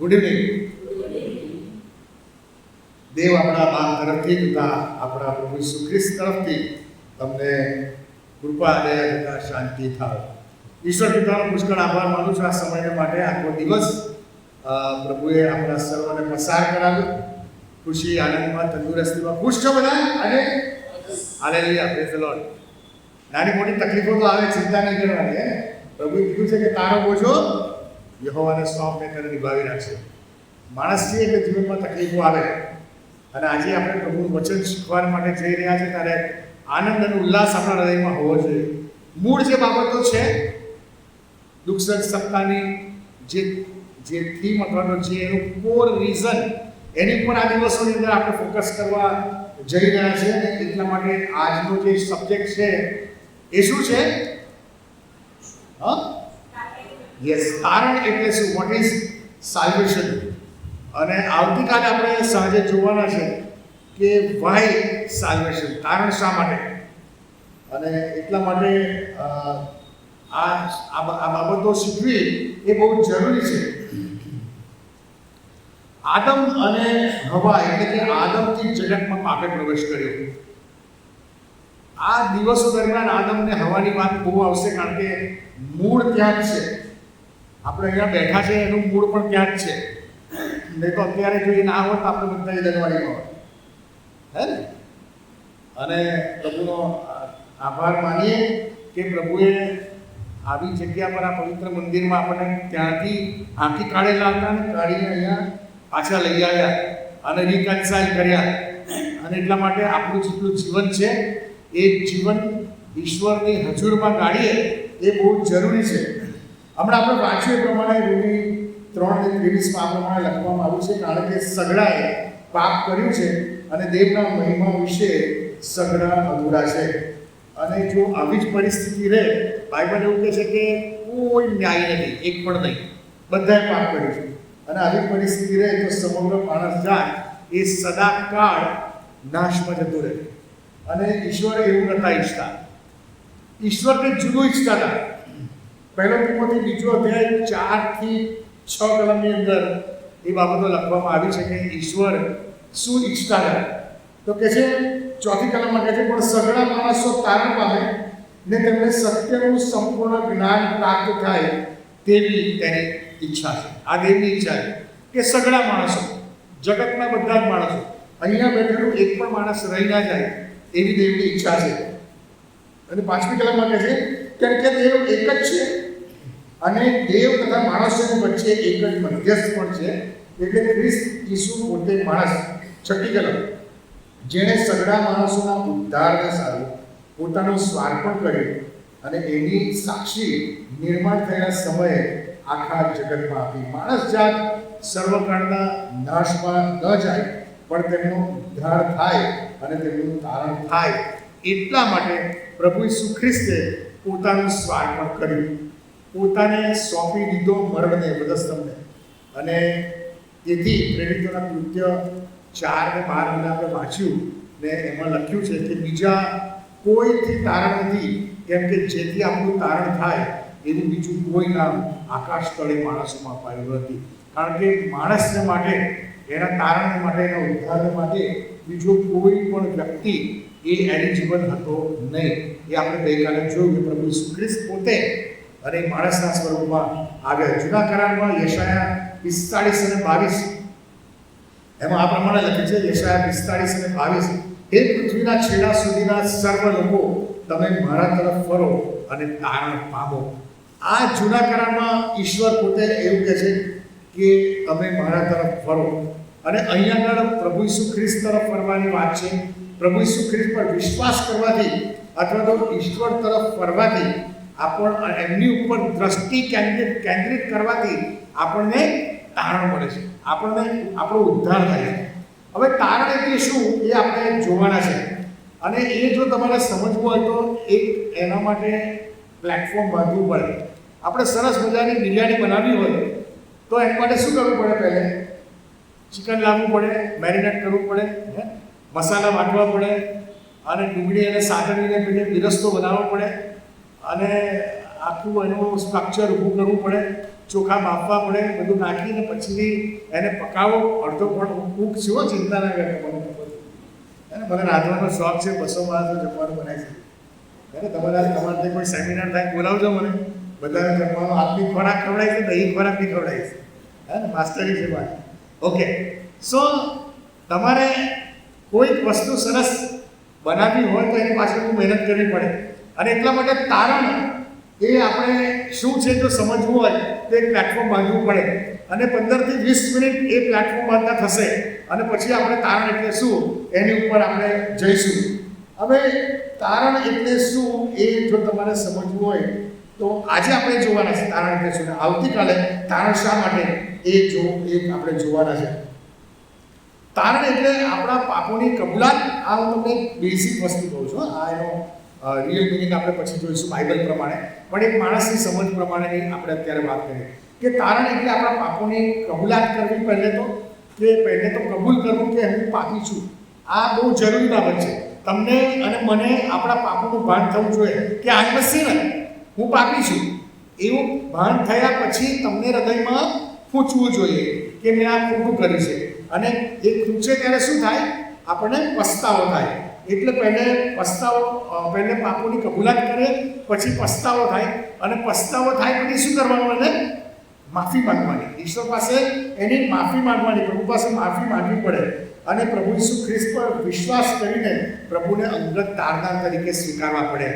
Good evening. દેવ આપણા બાપ તરફથી તથા આપણા પ્રભુ ઈસુ ખ્રિસ્ત તરફથી તમને કૃપા દયા તથા શાંતિ થાય. ઈશ્વર પિતાનો પુષ્કળ આભાર માનું છું આ સમય માટે. આખો દિવસ પ્રભુએ આપણા સર્વને પસાર કરાવ્યો ખુશી આનંદમાં તંદુરસ્તીમાં. ખુશ છો બધા આજે? Hallelujah, praise the lord. નાની મોટી તકલીફો તો આવે, ચિંતા નહીં કરવાની. પ્રભુએ કીધું છે કે તારો બોજો યહોવાને સોંપને તને નિભાવી રાખશે. માણસ છીએ એટલે જીવનમાં તકલીફો આવે, અને આજે આપણે પ્રભુનું વચન શીખવા માટે જઈ રહ્યા છે ત્યારે આનંદ અને ઉલ્લાસ આપણા હૃદયમાં હોવો જોઈએ. મૂળ જે બાબતો છે દુઃખ સપ્તાહની જે થીમ અથવા તો જે એનું કોર રીઝન, એની પર આ દિવસોની અંદર આપણે ફોકસ કરવા જઈ રહ્યા છે. અને એટલા માટે આજનો જે સબ્જેક્ટ છે એ શું છે? યસ, તારણ એટલે શું? What is salvation? અને આવતીકાલે આપણે સાંજે જોવાના છે કે વાય સાલ્વેશન, તારણ શા માટે. અને એટલા માટે આ બાબતો શીખવી એ બહુ જરૂરી છે. આદમ અને હવા એટલે કે આદમથી જગતમાં પાપે પ્રવેશ કર્યો. આ દિવસો દરમિયાન આદમ અને હવાની વાત બહુ આવશે, કારણ કે મૂળ ત્યાં જ છે. આપણે અહીંયા બેઠા છે એનું મૂળ પણ ત્યાં જ છે. નહીં તો અત્યારે જો એ ના હોત તો આપણે બધા દરવાડીમાં હોત, હે ને? અને પ્રભુનો આભાર માનીએ કે પ્રભુએ આવી જગ્યા પર આ પવિત્ર મંદિરમાં આપણને ત્યાંથી હાંકી કાઢેલા હતા અને કાઢીને અહીંયા પાછા લઈ આવ્યા અને રિકન્સાઇલ કર્યા. અને એટલા માટે આપણું જેટલું જીવન છે એ જીવન ઈશ્વરની હજુરમાં ગાળીએ એ બહુ જરૂરી છે. હમણાં આપણે વાંચ્યું એ પ્રમાણે રૂમી 3:23 આ પ્રમાણે લખવામાં આવ્યું છે, કારણ કે સગડાએ પાપ કર્યું છે અને દેવના મહિમા વિશે સગડા અધૂરા છે. અને જો આવી જ પરિસ્થિતિ રહે, બાઇબલ એવું કહે છે કે કોઈ ન્યાય નથી, એક પણ નહીં, બધાએ પાપ કર્યું છે. અને આવી પરિસ્થિતિ રહે તો સમગ્ર માણસ જાત એ સદાકાળ નાશમાં જતું રહે. અને ઈશ્વરે એવું નતા ઈચ્છતા. ઈશ્વર કંઈક જુદું ઈચ્છતા હતા. પહેલો તિમોથી 2 અધ્યાય 4-6 કલમની અંદર એ બાબતો લખવામાં આવી છે કે ઈશ્વર શું ઈચ્છતા હતા. તો કે છે 4th કલમમાં કહે છે, પણ સગળા માણસો તારણ પામે ને તેમને સત્યનું સંપૂર્ણ જ્ઞાન પ્રાપ્ત થાય તેવી તેની ઈચ્છા છે. આ દેવની ઈચ્છા છે કે સગળા માણસો, જગતના બધા જ માણસો, અહીંયા બેઠેલું એક પણ માણસ રહી ના જાય એવી દેવની ઈચ્છા છે. અને 5મી કલમમાં કહે છે કે દેવ એક જ છે અને દેવ તથા માણસોની વચ્ચે એક જ મધ્યસ્થ પણ છે, એટલે ખ્રિસ્ત ઈસુ પોતે માણસ. 6ઠ્ઠી કલમ, જેણે સગળા માણસોના ઉદ્ધારને સારું પોતાનું સ્વાર્પણ કર્યું અને એની સાક્ષી નિર્માણ થયેલા સમયે આખા જગતમાં આપી. માણસ જાત સર્વકાળના નાશમાં ન જાય, પણ તેમનો ઉદ્ધાર થાય અને તેમનું તારણ થાય. એટલા માટે પ્રભુ ઈસુ ખ્રિસ્તે પોતાનું સ્વાર્પણ કર્યું, પોતાને સોંપી દીધો મરણને, વધસ્તંભને. અને તેથી પ્રેરિતોના કૃત્ય 4:12 આપણે વાંચ્યું ને એમાં લખ્યું છે કે બીજા કોઈથી તારણ નથી, કેમ કે જેથી આપણું તારણ થાય એવું બીજું કોઈ નામ આકાશ તળે માણસોમાં અપાયું નથી. કારણ કે માણસને માટે, એના તારણને માટે, એના ઉદ્ધારને માટે બીજો કોઈ પણ વ્યક્તિ એ એલિજિબલ હતો નહીં. એ આપણે ગઈકાલે જોયું કે પ્રભુ ઈસુ ખ્રિસ્ત પોતે અને માણસના સ્વરૂપમાં આવ્યા. જૂના કરારમાં યશાયા 45:22 એમાં આ પ્રમાણે લખ્યું છે, યશાયા 45:22, હે પૃથ્વીના છેડા સુધીના સર્વ લોકો, તમે મારા તરફ ફરો અને તારણ પામો. આ જૂના કરારમાં ઈશ્વર પોતે એવું કહે છે કે તમે મારા તરફ ફરો. અને અહીંયા આગળ પ્રભુ ઈસુ ખ્રિસ્ત તરફ ફરવાની વાત છે. પ્રભુ ઈસુ ખ્રિસ્ત પર વિશ્વાસ કરવાથી અથવા તો ઈશ્વર તરફ ફરવાથી, એમની ઉપર દ્રષ્ટિ કેન્દ્રિત કરવાથી આપણને તારણ મળે છે, આપણો ઉદ્ધાર થાય છે. હવે તારણ એટલે શું એ આપણે જોવાના છે. અને એ જો તમારે સમજવું હોય તો એના માટે પ્લેટફોર્મ બાંધવું પડે. આપણે સરસ મજાની બિરયાની બનાવવી હોય તો એના માટે શું કરવું પડે? પહેલે ચિકન લાવવું પડે, મેરિનેટ કરવું પડે, મસાલા વાટવા પડે, અને ડુંગળી અને સાતળીને પેલે બિરસ્તો બનાવવો પડે, અને આખું એનું સ્ટ્રક્ચર ઊભું કરવું પડે, ચોખા બાફવા પડે, બધું નાખીને પછી એને પકાવો. અડધો પણ કૂક છો, ચિંતા ના કરે, મને ખબર છે. અને મને રાંધવાનો શોખ છે, 200 માણસો જમવાનું બનાવી છે. તમારે કોઈ સેમિનાર થાય બોલાવજો મને, બધાને જમવાનું આપની ખોરાક ખવડાવી છે, દહીં ખોરાક બી ખવડાવી છે. હે ને, માસ્ટરી છે મારી. ઓકે, સો તમારે કોઈક વસ્તુ સરસ બનાવવી હોય તો એની પાછળ ખૂબ મહેનત કરવી પડે. અને એટલા માટે તારણ એ આપણે શું છે જો સમજવું હોય તો એક પ્લેટફોર્મ બાંધવું પડે. અને 15 થી 20 મિનિટ એ પ્લેટફોર્મ બાંધતા થશે અને પછી આપણે તારણ એટલે શું એની ઉપર આપણે જઈશું. હવે તારણ એટલે શું એ જો તમારે સમજવું હોય તો આજે આપણે જોવાના છે તારણ એટલે શું. આવતીકાલે તારણ શા માટે એ આપણે જોવાના છે. તારણ એટલે આપણા પાપોની કબૂલાત. આ હું તમને બેઝિક વસ્તુ કહું છું. આ એનો રિયલ મિનિંગ આપણે પછી જોઈશું બાઇબલ પ્રમાણે, પણ એક માણસની સમજ પ્રમાણેની આપણે અત્યારે વાત કરીએ કે તારણ એટલે આપણા પાપોની કબૂલાત કરવી. પહેલે તો કબૂલ કરવું કે હું પાપી છું. આ બહુ જરૂરી બાબત છે. તમને અને મને આપણા પાપોનું ભાન થવું જોઈએ કે આઈ એમ અ સિનર, હું પાપી છું. એવું ભાન થયા પછી તમને હૃદયમાં પૂછવું જોઈએ કે મેં આ ખોટું કર્યું છે. અને એ ખૂંચે ત્યારે શું થાય? આપણને પસ્તાવો થાય. એટલે પહેલે પાપોની કબૂલાત કરે, પછી પસ્તાવો થાય. અને પસ્તાવો થાય પછી શું કરવાનું? એને માફી માંગવાની. ઈશ્વર પાસે એની માફી માંગવાની, પ્રભુ પાસે માફી માંગવી પડે. અને પ્રભુ ઈસુ ખ્રિસ્ત પર વિશ્વાસ કરીને પ્રભુને અંગત તારનાર તરીકે સ્વીકારવા પડે.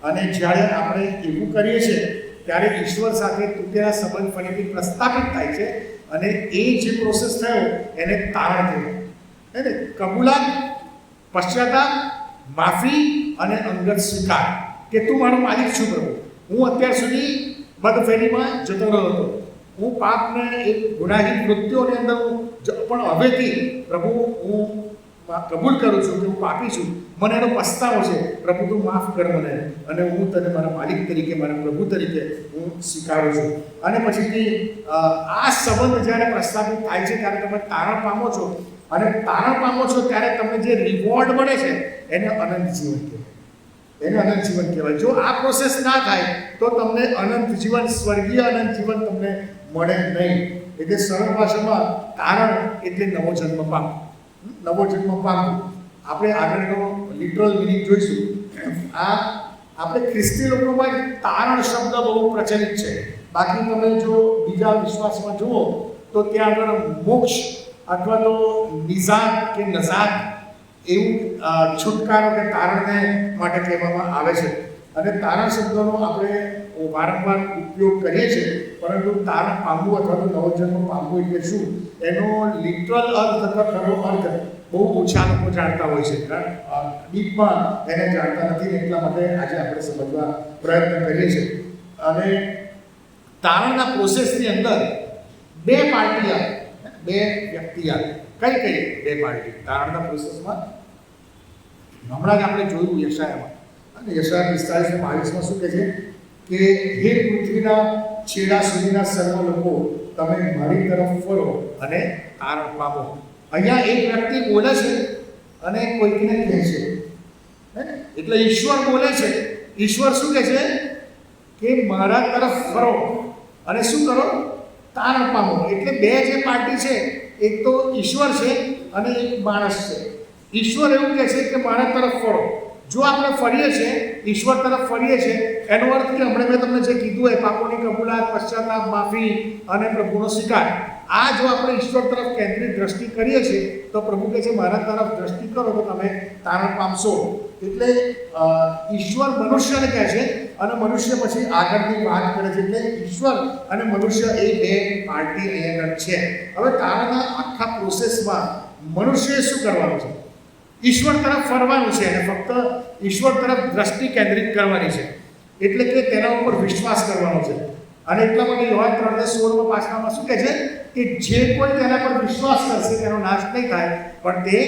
અને જ્યારે આપણે એવું કરીએ છીએ ત્યારે ઈશ્વર સાથે તૂટેલા સંબંધ ફરીથી પ્રસ્થાપિત થાય છે. અને એ જે પ્રોસેસ થયો એને તારણ થયું. એને કબૂલાત, પશ્ચાતાપ, માફી અને અંગત સ્વીકાર કે તું મારો માલિક છું પ્રભુ. હું અત્યાર સુધી બદફેરીમાં જતો રહ્યો હતો. હું પાપને એક ગુનાહિત કૃત્યોની અંદર પણ હવેથી પ્રભુ હું કબૂલ કરું છું કે હું પાપી છું. મને એનો પસ્તાવો છે. પ્રભુ તું માફ કર મને, અને હું તને મારા માલિક તરીકે, મારા પ્રભુ તરીકે હું સ્વીકારું છું. અને પછીથી આ સંબંધ જ્યારે પ્રસ્થાપિત થાય છે ત્યારે તમે તારણ પામો છો. અને તારણ પામો છો ત્યારે તમને જે રિવોર્ડ મળે છે એને અનંત જીવન કહેવાય. જો આ પ્રોસેસ ના થાય તો તમને અનંત જીવન, સ્વર્ગીય અનંત જીવન તમને મળે નહીં. એટલે સરળ ભાષામાં તારણ એટલે નવો જન્મ પામવું. આપણે આગળનો લિટરલ મિનિંગ જોઈશું. આ આપણે ખ્રિસ્તી લોકોમાં તારણ શબ્દ બહુ પ્રચલિત છે. બાકી તમે જો બીજા વિશ્વાસમાં જુઓ તો ત્યાં આગળ મોક્ષ અથવા તો નિઝાત કે નજાત એવું છુટકારો કે તારણને માટે કહેવામાં આવે છે. અને તારણ શબ્દનો આપણે વારંવાર ઉપયોગ કરીએ છીએ, પરંતુ તારણ પામવું અથવા તો નવો જન્મ પામવું એટલે શું એનો લિટરલ અર્થ અથવા ખરો અર્થ બહુ ઓછા લોકો જાણતા હોય છે. ડીપમાં એને જાણતા નથી. એટલા માટે આજે આપણે સમજવા પ્રયત્ન કરીએ છીએ. અને તારણના પ્રોસેસની અંદર બે પાર્ટી આવે, બે વ્યક્તિ આવે. કઈ બે પાર્ટી તારણના પ્રોસેસમાં? હમણાં જ આપણે જોયું યશાયામાં. અને યશાયા 45:22 શું કહે છે કે હે પૃથ્વીના છેડા સુધીના સર્વ લોકો, તમે મારી તરફ ફરો અને તારણ પામો. અહીંયા એક વ્યક્તિ બોલે છે અને કોઈકને કહે છે. એટલે ઈશ્વર બોલે છે. ઈશ્વર શું કહે છે કે મારા તરફ ફરો અને શું કરો? તારણ પામો. એટલે બે જે પાર્ટી છે, એક તો ઈશ્વર છે અને એક માણસ છે. ઈશ્વર એવું કહે છે કે મારા તરફ ફરો. જો આપણે ફરીએ છીએ, ઈશ્વર તરફ ફરીએ છીએ, એનો અર્થ કે હમણાં મેં તમને જે કીધું એ પાપોની કબૂલાત, પશ્ચાતાપ, માફી અને પ્રભુનો સ્વીકાર. આ જો આપણે ઈશ્વર તરફ કેન્દ્રિત દ્રષ્ટિ કરીએ છીએ તો પ્રભુ કહે છે મારા તરફ દ્રષ્ટિ કરો તો તમે તારણ પામશો. એટલે ઈશ્વર મનુષ્યને કહે છે અને મનુષ્ય પછી આગળની વાત કરે છે. એટલે ઈશ્વર અને મનુષ્ય એ બે પાર્ટી અહીંયા છે. હવે તારણના આખા પ્રોસેસમાં મનુષ્યએ શું કરવાનું છે? ઈશ્વર તરફ ફરવાનું છે અને ફક્ત ઈશ્વર તરફ દ્રષ્ટિ કેન્દ્રિત કરવાની છે. એટલે કે તેના ઉપર વિશ્વાસ કરવાનો છે. અને એટલા માટે યોહાન 3:16 પાછળમાં શું કહે છે કે જે કોઈ તેના પર વિશ્વાસ કરશે તેનો નાશ નહીં થાય, પણ તે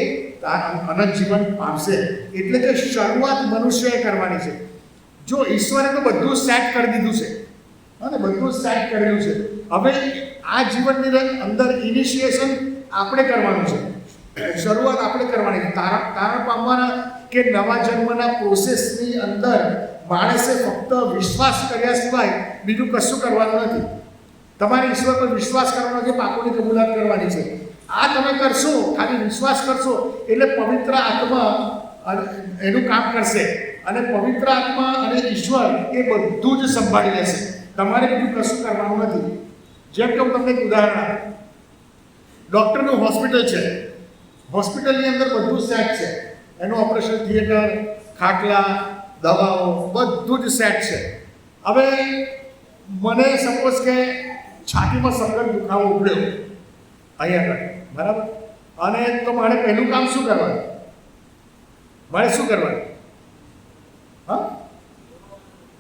અનંત જીવન પામશે. એટલે કે શરૂઆત મનુષ્યએ કરવાની છે. જો ઈશ્વરે તો બધું સેટ કરી દીધું છે અને બધું સેટ કરેલું છે, હવે આ જીવનની અંદર ઇનિશિએશન આપણે કરવાનું છે. શરૂઆત આપણે કરવાની છે. તારણ પામવાના કે નવા જન્મના પ્રોસેસની અંદર માણસે ફક્ત વિશ્વાસ કર્યા સિવાય બીજું કશું કરવાનું નથી. તમારે ઈશ્વર પર વિશ્વાસ કરવાનો છે, પાપોની કબૂલાત કરવાની છે. આ તમે કરશો, ખાલી વિશ્વાસ કરશો એટલે પવિત્ર આત્મા એનું કામ કરશે અને પવિત્ર આત્મા અને ઈશ્વર એ બધું જ સંભાળી લેશે. તમારે બીજું કશું કરવાનું નથી. જેમ કે હું તમને એક ઉદાહરણ આપું. ડૉક્ટરનું હોસ્પિટલ છે, હોસ્પિટલની અંદર બધું સેટ છે, એનું ઓપરેશન થિયેટર, ખાટલા, દવાઓ બધું જ સેટ છે. હવે મને સપોઝ કે છાતીમાં સખત દુખાવો ઉપડ્યો અહીંયા આગળ, બરાબર, અને તો મારે પહેલું કામ શું કરવાનું? મારે શું કરવાનું? હા,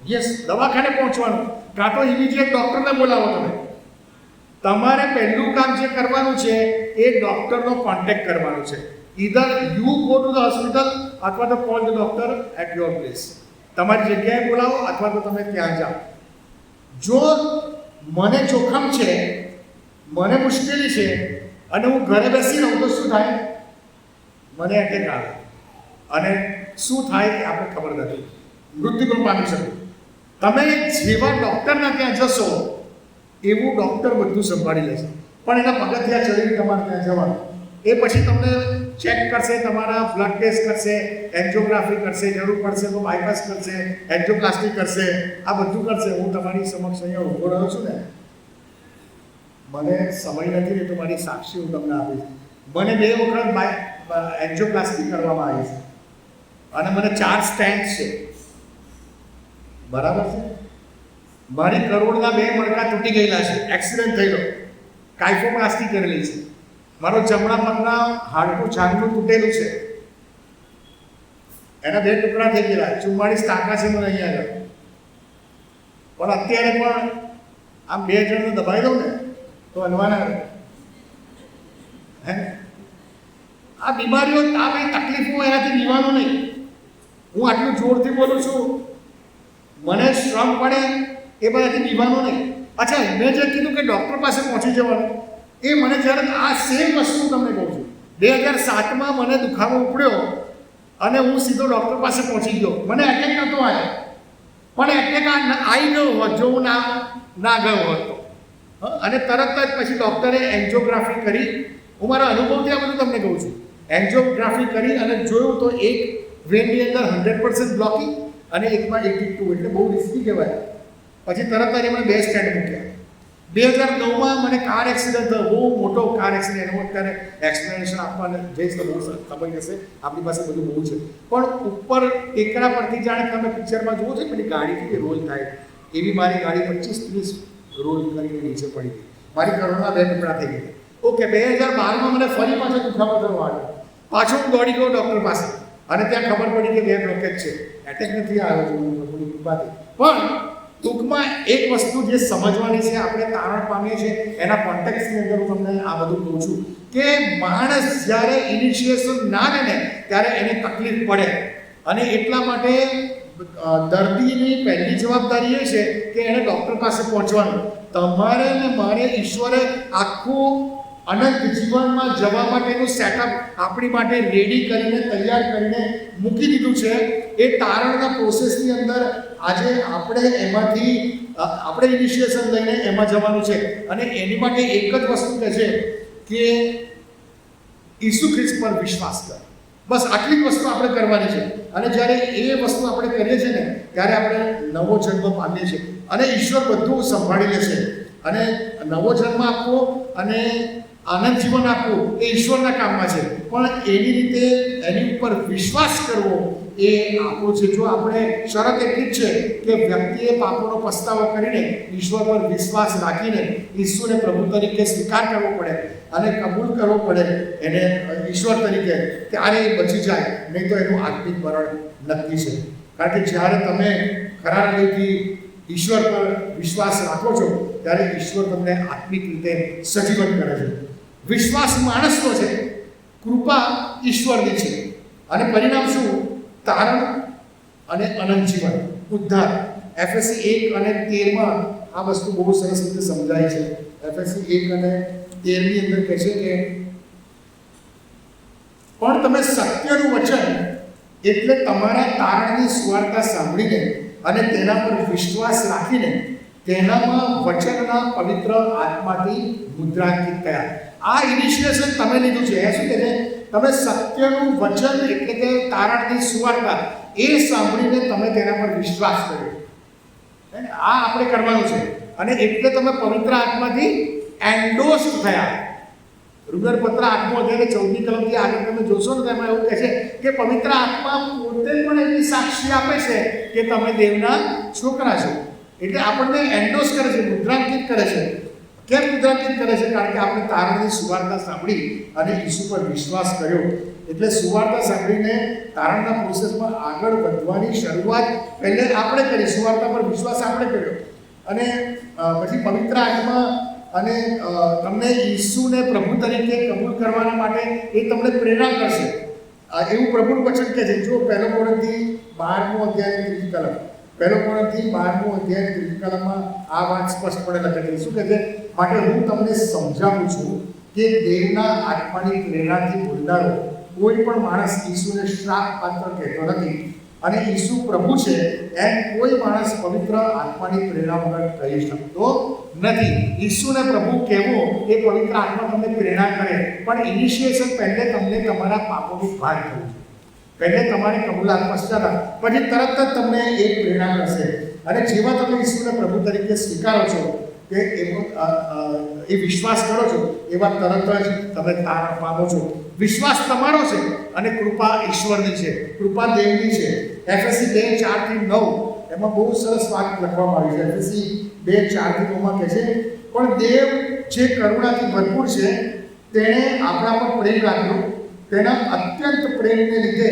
યસ, દવાખાને પહોંચવાનું, કાં તો ઇમિડિયેટ ડૉક્ટરને બોલાવો. તમારે પહેલું કામ જે કરવાનું છે એ ડૉક્ટરનો કોન્ટેક્ટ કરવાનો છે. Either you go to the hospital અથવા તો call the doctor at your place. તમારી જગ્યાએ બોલાવો અથવા તો તમે ત્યાં જાઓ. જો મને જોખમ છે, મને મુશ્કેલી છે અને હું ઘરે બેસી રહું તો શું થાય? મને એટેક આવે અને શું થાય એ આપણે ખબર નથી, મૃત્યુ પામી શકું. તમે જેવા ડૉક્ટરના ત્યાં જશો એવું ડૉક્ટર બધું સંભાળી લેશે, પણ એના પગથિયાં ચડીને તમારે ત્યાં જવાનું. એ પછી તમને ચેક કરશે, તમારા બ્લડ ટેસ્ટ કરશે, એન્જિયોગ્રાફી કરશે, જરૂર પડશે તો બાયપાસ કરશે, એન્જિયોપ્લાસ્ટી કરશે, આ બધું કરશે. હું તમારી સમક્ષ અહીંયા ઊભો રહ્યો છું ને, મને સમય નથી રહેતો, મારી સાક્ષી હું તમને આપીશ. મને 2 વખત એન્જિયોપ્લાસ્ટી કરવામાં આવી છે અને મને 4 સ્ટેન્ટ છે, બરાબર છે. મારી કરોડના 2 મણકા તૂટી ગયેલા છે, એક્સિડન્ટ થયેલો, કાઇફોપ્લાસ્ટી કરેલી છે. મારો જમણા પગના હાડકું છાગનું તૂટેલું છે, એના 2 ટુકડા થઈ ગયેલા. 44 ટાંકા છે મને અહીંયા આગળ. પણ અત્યારે પણ આમ 2 જણને દબાઈ દઉં ને તો હલવાના હે. આ બીમારીઓ, આ બધી તકલીફો એનાથી જીવાનું નહીં. હું આટલું જોરથી બોલું છું, મને શ્રમ પડે એ બધાથી જીવાનું નહીં. અચ્છા, મેં જે કીધું કે ડૉક્ટર પાસે પહોંચી જવાનું, એ મને જ્યારે આ સેમ વસ્તુ તમને કહું છું, 2007માં મને દુખાવો ઉપડ્યો અને હું સીધો ડૉક્ટર પાસે પહોંચી ગયો. મને એટેક નહોતો આવ્યો, પણ એટેક આવી ગયો હોત જો હું ના ગયો હોત તો. અને તરત જ પછી ડૉક્ટરે એન્જિયોગ્રાફી કરી. હું મારા અનુભવથી આ બધું તમને કહું છું. એન્જિયોગ્રાફી કરી અને જોયું તો એક વેનની અંદર 100% બ્લોકિંગ અને એકમાં 82, એટલે બહુ રિસ્કી કહેવાય. પછી તરત જ એમણે 2 સ્ટેન્ટ મૂક્યા. 2009માં મને કાર એક્સિડન્ટ થયો, બહુ મોટો કાર એક્સિડન્ટ. હું અત્યારે એક્સપ્લેનેશન આપવા જઈશ તો બહુ ખબર જશે, આપણી પાસે બધું બહુ છે. પણ ઉપર ટેકરા પરથી જાણે તમે પિક્ચરમાં જુઓ છો પેલી ગાડી કેવી રોલ થાય, એવી મારી ગાડી 25-30 રોલ કરીને નીચે પડી ગઈ. મારી કરોડના 2 ટુકડા થઈ ગયા. ઓકે, 2012માં મને ફરી પાછો દુખાવો થયો હાર્ટ. પાછો હું દોડી ગયો ડૉક્ટર પાસે અને ત્યાં ખબર પડી કે 2 બ્લોકેજ છે, એટેક નથી આવ્યો થોડી કૃપાથી. પણ ટૂંકમાં એક વસ્તુ જે સમજવાની છે, આપણે તારણ પામીએ છીએ એના કોન્ટેક્સ્ટની અંદર હું તમને આ બધું કહું છું કે માણસ જ્યારે ઇનિશિએશન ના લે ને ત્યારે એને તકલીફ પડે. અને એટલા માટે દર્દીની પહેલી જવાબદારી એ છે કે એને ડૉક્ટર પાસે પહોંચવાનું. તમારે ને મારે ઈશ્વરે આખું અનંત જીવનમાં જવા માટેનું સેટઅપ આપણી માટે રેડી કરીને તૈયાર કરીને મૂકી દીધું છે. એ તારણના પ્રોસેસની અંદર આજે આપણે એમાંથી આપણે ઇનિશિએશન લઈને એમાં જવાનું છે. અને એની માટે એક જ વસ્તુ કહે છે કે ઈસુ ખ્રિસ્ત પર વિશ્વાસ કર. બસ આટલી જ વસ્તુ આપણે કરવાની છે. અને જ્યારે એ વસ્તુ આપણે કરીએ છીએ ને ત્યારે આપણે નવો જન્મ પામીએ છીએ અને ઈશ્વર બધું સંભાળી લે છે. અને નવો જન્મ આપવો અને આનંદ જીવન આપવું એ ઈશ્વરના કામમાં છે, પણ એની રીતે એની ઉપર વિશ્વાસ કરવો એ આપણું છે. જો આપણે શરત એટલી જ છે કે વ્યક્તિએ પાપોનો પસ્તાવો કરીને ઈશ્વર પર વિશ્વાસ રાખીને ઈસુને પ્રભુ તરીકે સ્વીકાર કરવો પડે અને કબૂલ કરવો પડે એને ઈશ્વર તરીકે, ત્યારે એ બચી જાય. નહીં તો એનું આત્મિક મરણ નક્કી છે. કારણ કે જ્યારે તમે ખરા હૃદયથી ઈશ્વર પર વિશ્વાસ રાખો છો ત્યારે ઈશ્વર તમને આત્મિક રીતે સજીવન કરે છે. વિશ્વાસ માણસનો છે, કૃપા ઈશ્વરની છે. અને પરિણામ શું? તારણ અને અનંત જીવન, ઉદ્ધાર. એફએસસી 1 અને 13માં આ વસ્તુ બહુ સરસ રીતે સમજાય છે. એફએસસી 1 અને 13ની અંદર કહે છે કે પણ તમે સત્યનું વચન એટલે તમારા તારણની સુવાર્તા સાંભળીને અને તેના પર વિશ્વાસ રાખીને તેનામાં વચનના પવિત્ર આત્માથી મુદ્રાંકિત થયા. આ ઇનિશિયેશન તમે લીધું છે. એ શું કહે છે? તમે સત્યનું વચન એટલે કે તારણની સુવાર્તા એ સાંભળીને તમે તેના પર વિશ્વાસ કર્યો. આ આપણે કરવાનું છે. અને એટલે તમે પવિત્ર આત્માથી એન્ડોસ થયા. રૂગર પત્ર 8મો અધ્યાય 14મી કલમથી આગળ તમે જોશો ને તેમાં એવું કહે છે કે પવિત્ર આત્મા પોતે પણ એવી સાક્ષી આપે છે કે તમે દેવના છોકરા છો. એટલે આપણને એન્ડોસ કરે છે, મુદ્રાંકિત કરે છે. કેમ મુદ્રાંકિત કરે છે? કારણ કે આપણે તારણની સુવાર્તા સાંભળી અને ઈસુ પર વિશ્વાસ કર્યો. એટલે સુવાર્તા સાંભળીને તારણના પ્રોસેસમાં આગળ વધવાની શરૂઆત પહેલે આપણે કરી. સુવાર્તા પર વિશ્વાસ આપણે કર્યો અને પછી પવિત્ર આત્મા અને તમને ઈસુને પ્રભુ તરીકે કબૂલ કરવાના માટે એ તમને પ્રેરણા કરશે. એવું પ્રભુનું વચન કહે છે. જો 1 કોરિન્થી 12મો અધ્યાય 3જી કલમ, 1 કોરિન્થી 12મો અધ્યાય 3જી કલમમાં આ વાત સ્પષ્ટપણે લખેલી છે. શું કહે છે? માટે હું તમને સમજાવું છું કે દેવના આત્માની પ્રેરણાથી બોલનારો કોઈ પણ માણસ ઈસુને શ્રાપ પાત્ર કહેતો નથી અને ઈસુ પ્રભુ છે એમ કોઈ માણસ પવિત્ર આત્માની પ્રેરણા વગર કહી શકતો નથી. ઈસુને પ્રભુ કહેવો એ પવિત્ર આત્મા તમને પ્રેરણા કરે, પણ ઇનિશિયેશન પહેલે તમને તમારા પાપોનું ભાન કરવું છે. પહેલે તમારે કબૂલાત પશ્ચાતાપ, પછી તરત જ તમને એ પ્રેરણા કરશે. અને જેવા તમે ઈસુને પ્રભુ તરીકે સ્વીકારો છો કે એ વિશ્વાસ કરો છો એવા તરત જ તમે તારણ પામો છો. વિશ્વાસ તમારો છે અને કૃપા ઈશ્વરની છે, કૃપા દેવની છે. એફએસી 2:4-9 એમાં બહુ સરસ વાત લખવામાં આવી છે. એફએસી 2:4-9 કહે છે, પણ દેવ જે કરુણાથી ભરપૂર છે તેણે આપણા પર પ્રેમ રાખ્યો. તેના અત્યંત પ્રેમને લીધે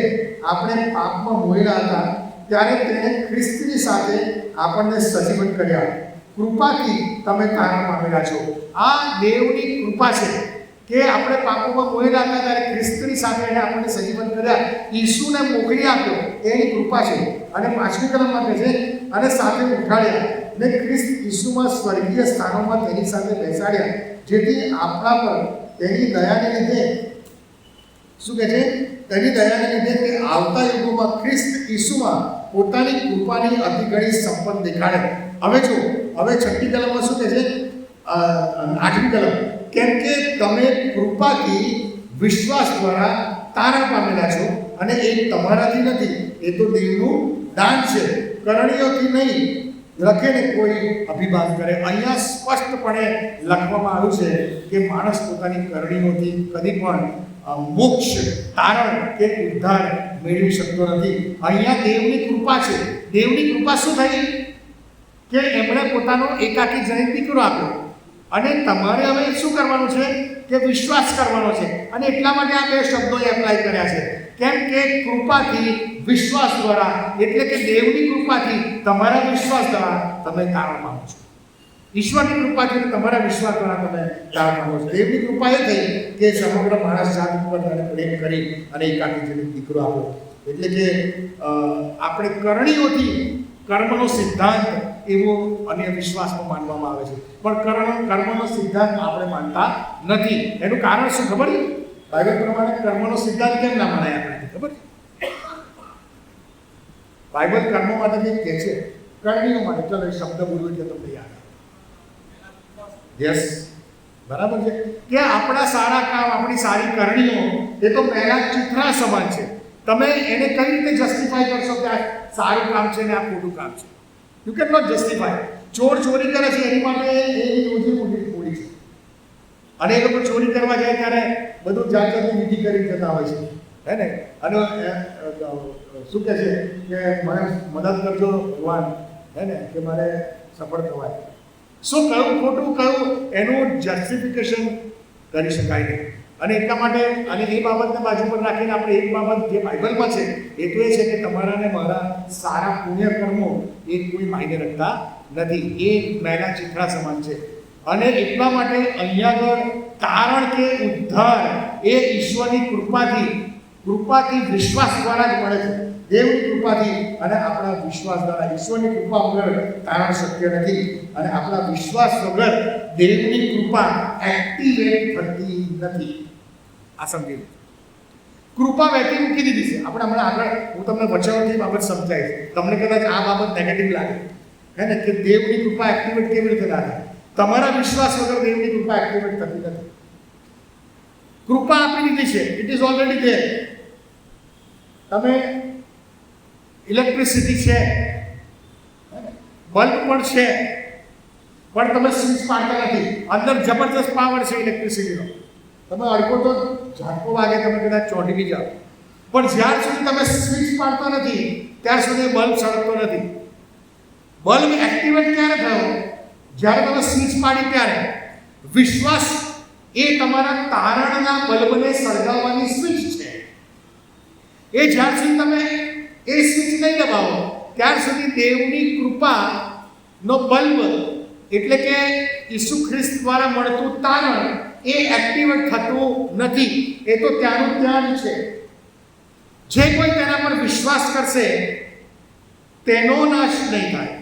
આપણે પાપમાં મોયેલા હતા ત્યારે તેણે ખ્રિસ્તની સાથે આપણને સજીવન કર્યા. કૃપાથી તમે તારણ પામેલા છો. આ દેવની કૃપા છે કે આપણે પાપોમાં મોયેલા હતા ત્યારે ખ્રિસ્તની સાથે એને આપણને સજીવન કર્યા, ઈસુને મોકલી આપ્યો, એની કૃપા છે. અને 5મી કલમમાં કહે છે, અને સાથે ઉઠાડ્યા ને ખ્રિસ્ત ઈસુમાં સ્વર્ગીય સ્થાનોમાં તેની સાથે બેસાડ્યા, જેથી આપણા પર તેની દયાને લીધે શું કહે છે? તેની દયાને લીધે તે આવતા યુગોમાં ખ્રિસ્ત ઈસુમાં પોતાની કૃપાની અતિ ઘણી સંપત્તિ દેખાડે. હવે જો હવે 6મી કલમમાં શું કહે છે? 8મી કલમ, કેમ કે તમે કૃપાથી વિશ્વાસ દ્વારા તારણ પામેલા છો અને એ તમારાથી નથી, એ તો દેવનું દાન છે, કરણીઓથી નહીં, લખે ને કોઈ અભિમાન કરે. અહીંયા સ્પષ્ટપણે લખવામાં આવ્યું છે કે માણસ પોતાની કરણીઓથી કદી પણ મોક્ષ, તારણ કે ઉદ્ધાર મેળવી શકતો નથી. અહીંયા દેવની કૃપા છે. દેવની કૃપા શું થઈ કે એમણે પોતાનો એકાકી જનિત દીકરો આપ્યો અને તમારે હવે શું કરવાનું છે કે વિશ્વાસ કરવાનો છે. અને એટલા માટે આ 2 શબ્દો એપ્લાય કર્યા છે. કેમ કે કૃપાથી વિશ્વાસ દ્વારા, એટલે કે દેવની કૃપાથી તમારા વિશ્વાસ દ્વારા તમે તારણ પામો છો. ઈશ્વરની કૃપાથી તમારા વિશ્વાસ દ્વારા તમે તારણ પામો છો. દેવની કૃપા એ થઈ કે સમગ્ર માણસ જાત ઉપર તેને પ્રેમ કરી અને એકાકી જનિત દીકરો આપ્યો. એટલે કે આપણે કરણીઓથી કર્મનો સિદ્ધાંત એવો અન્ય વિશ્વાસમાં માનવામાં આવે છે, પણ કર્મનો સિદ્ધાંત આપણે માનતા નથી. એનું કારણ શું ખબર છે? બાઇબલ પ્રમાણે કર્મનો સિદ્ધાંત કેમ ના મનાય આપણે ખબર છે? બાઇબલ કર્મો માટે કંઈક કહે છે, કરણીઓ માટે. ચલો એ શબ્દ બોલું એટલે તમને યાદ આવે. યસ, બરાબર છે કે આપણા સારા કામ, આપણી સારી કરણીઓ એ તો પહેલા ચિત્રા સમાન છે. તમે એને કઈ રીતે જસ્ટિફાઈ કરશો કે આ સારું કામ છે ને આ ખોટું કામ છે? You can not justify. ચોર ચોરી કરે છે એની માટે એની રોજી મૂડી છે, અને એ લોકો ચોરી કરવા જાય ત્યારે બધું જાત જાતની વિધિ કરી જતા હોય છે, હે ને? અને શું કહે છે કે મને મદદ કરજો ભગવાન, હે ને, કે મારે સફળ થવાય. શું કયું ખોટું કયું એનું જસ્ટિફિકેશન કરી શકાય નહીં. અને એટલા માટે અને એ બાબતને બાજુ પર રાખીને આપણે એક બાબત જે બાઇબલમાં છે એ તો એ છે કે તમારા ને મારા સારા પુણ્ય કર્મો એ કોઈ માયને રાખતા નથી. એ મેના ચિત્રા સમાન છે. અને એટલા માટે અહીંયા આગળ તારણ કે ઉદ્ધાર એ ઈશ્વરની કૃપાથી વિશ્વાસ દ્વારા જ મળે છે. દેવની કૃપાથી અને આપણા વિશ્વાસ દ્વારા. ઈશ્વરની કૃપા વગર તારણ શક્ય નથી અને આપણા વિશ્વાસ વગર દેવની કૃપા એક્ટિવેટ થતી નથી. આ સમજી લો. કૃપા વહેતી મૂકી દીધી છે. આપણે હમણાં આગળ હું તમને વચ્ચે બાબત સમજાવીશ. તમને કદાચ આ બાબત નેગેટિવ લાગે, હે ને, કે દેવની કૃપા એક્ટિવેટ કેવી રીતે થાય? તમારા વિશ્વાસ વગર દેવની કૃપા એક્ટિવેટ થતી નથી. કૃપા આપી દીધી છે, ઇટ ઇઝ ઓલરેડી ધેર. તમે ઇલેક્ટ્રિસિટી છે, બલ્બ પણ છે, પણ તમે સ્વિચ પાડતા નથી. અંદર જબરજસ્ત પાવર છે ઇલેક્ટ્રિસિટીનો. તમે અડકો તો ઝાટકો વાગે, તમે કદાચ ચોંટી જાઓ, પણ જ્યાર સુધી તમે સ્વિચ પાડતા નથી ત્યાર સુધી બલ્બ સળગતો નથી. બલ્બ એક્ટિવેટ ક્યારે થયો? જ્યારે તમે સ્વિચ પાડી ત્યારે. વિશ્વાસ એ તમારા તારણના બલ્બને સળગાવવાની સ્વિચ છે. એ જ્યાર સુધી તમે એ સ્વિચ નહીં દબાવો ત્યાર સુધી દેવની કૃપાનો બલ્બ એટલે કે ઈસુ ખ્રિસ્ત દ્વારા મળતું તારણ એ એક્ટિવેટ થતું નથી. એ તો ત્યાંનું ત્યાં જ છે. જે કોઈ તેના પર વિશ્વાસ કરશે તેનો નાશ નહીં થાય.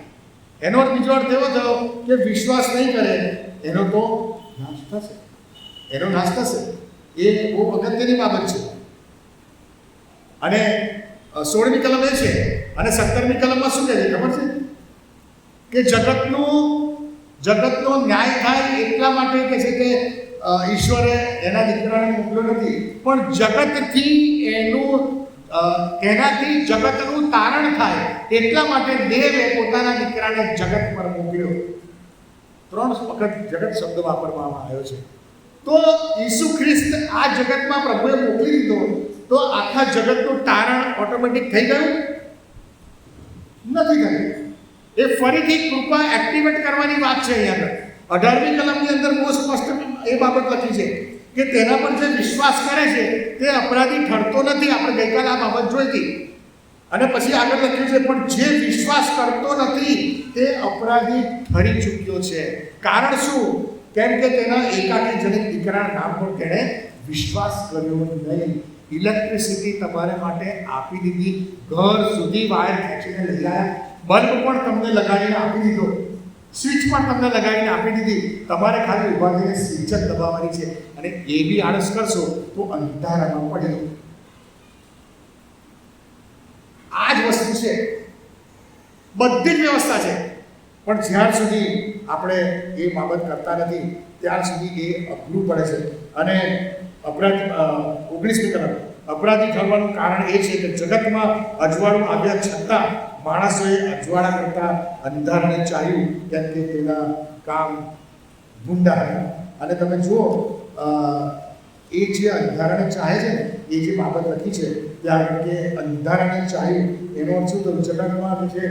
એનો બીજો અર્થ એવો થયો કે વિશ્વાસ નહીં કરે એનો તો નાશ થશે. એનો નાશ થશે. એ બહુ અગત્યની બાબત છે. અને 16મી કલમ એ છે. અને 17મી કલમમાં શું કહે છે ખબર છે? કે જગતનો ન્યાય થાય એટલા માટે કે છે કે ઈશ્વરે એના દીકરાને મોકલ્યો નથી, પણ જગતથી એનાથી જગતનું તારણ થાય એટલા માટે દેવે પોતાના દીકરાને જગત પર મોકલ્યો. 3 વખત જગત શબ્દ વાપરવામાં આવ્યો છે. તો ઈસુ ખ્રિસ્ત આ જગતમાં પ્રભુએ મોકલી દીધો તો આખા જગતનું તારણ ઓટોમેટિક થઈ ગયું? નથી થયું. એ ફરીથી કૃપા એક્ટિવેટ કરવાની વાત છે. અહીંયા આગળ 18મી કલમની અંદર બહુ સ્પષ્ટ એ બાબત લખી છે કે તેના પર જે વિશ્વાસ કરે છે તે અપરાધી ઠરતો નથી. આપણે ગઈકાલે આ બાબત જોઈ હતી. અને પછી આગળ લખ્યું છે પણ જે વિશ્વાસ કરતો નથી તે અપરાધી ઠરી ચૂક્યો છે. કારણ શું? કેમ કે તેના એકાકી જનિત દીકરાના નામ પર તેણે વિશ્વાસ કર્યો નહીં. ઇલેક્ટ્રિસિટી તમારા માટે આપી દીધી, ઘર સુધી વાયર ખેંચીને લઈ આવ્યા, બલ્બ પણ તમને લગાડીને આપી દીધો, સ્વિચ પણ તમને લગાડીને આપી દીધી. તમારે ખાલી ઊભા થઈને સ્વિચ જ દબાવવાની છે. અને એ બી આળસ કરશો તો અંધારામાં પડી દો. આ જ વસ્તુ છે. બધી જ વ્યવસ્થા છે, પણ જ્યાર સુધી આપણે એ બાબત કરતા નથી ત્યાર સુધી એ અઘરું પડે છે. અને 19મી કલમ, અપરાધી થવાનું કારણ એ છે કે જગતમાં અજવાળું આવ્યા છતાં માણસોએ અજવાળા કરતા અંધારાને ચાહ્યું, કેમ કે તેના કામ ભૂંડા હતા. અને તમે જુઓ એ જે અંધારાને ચાહે છે ને એ જે બાબત લખી છે ત્યાં કે અંધારાને ચાહ્યું, એનો અર્થ શું થયું? જગતમાં જે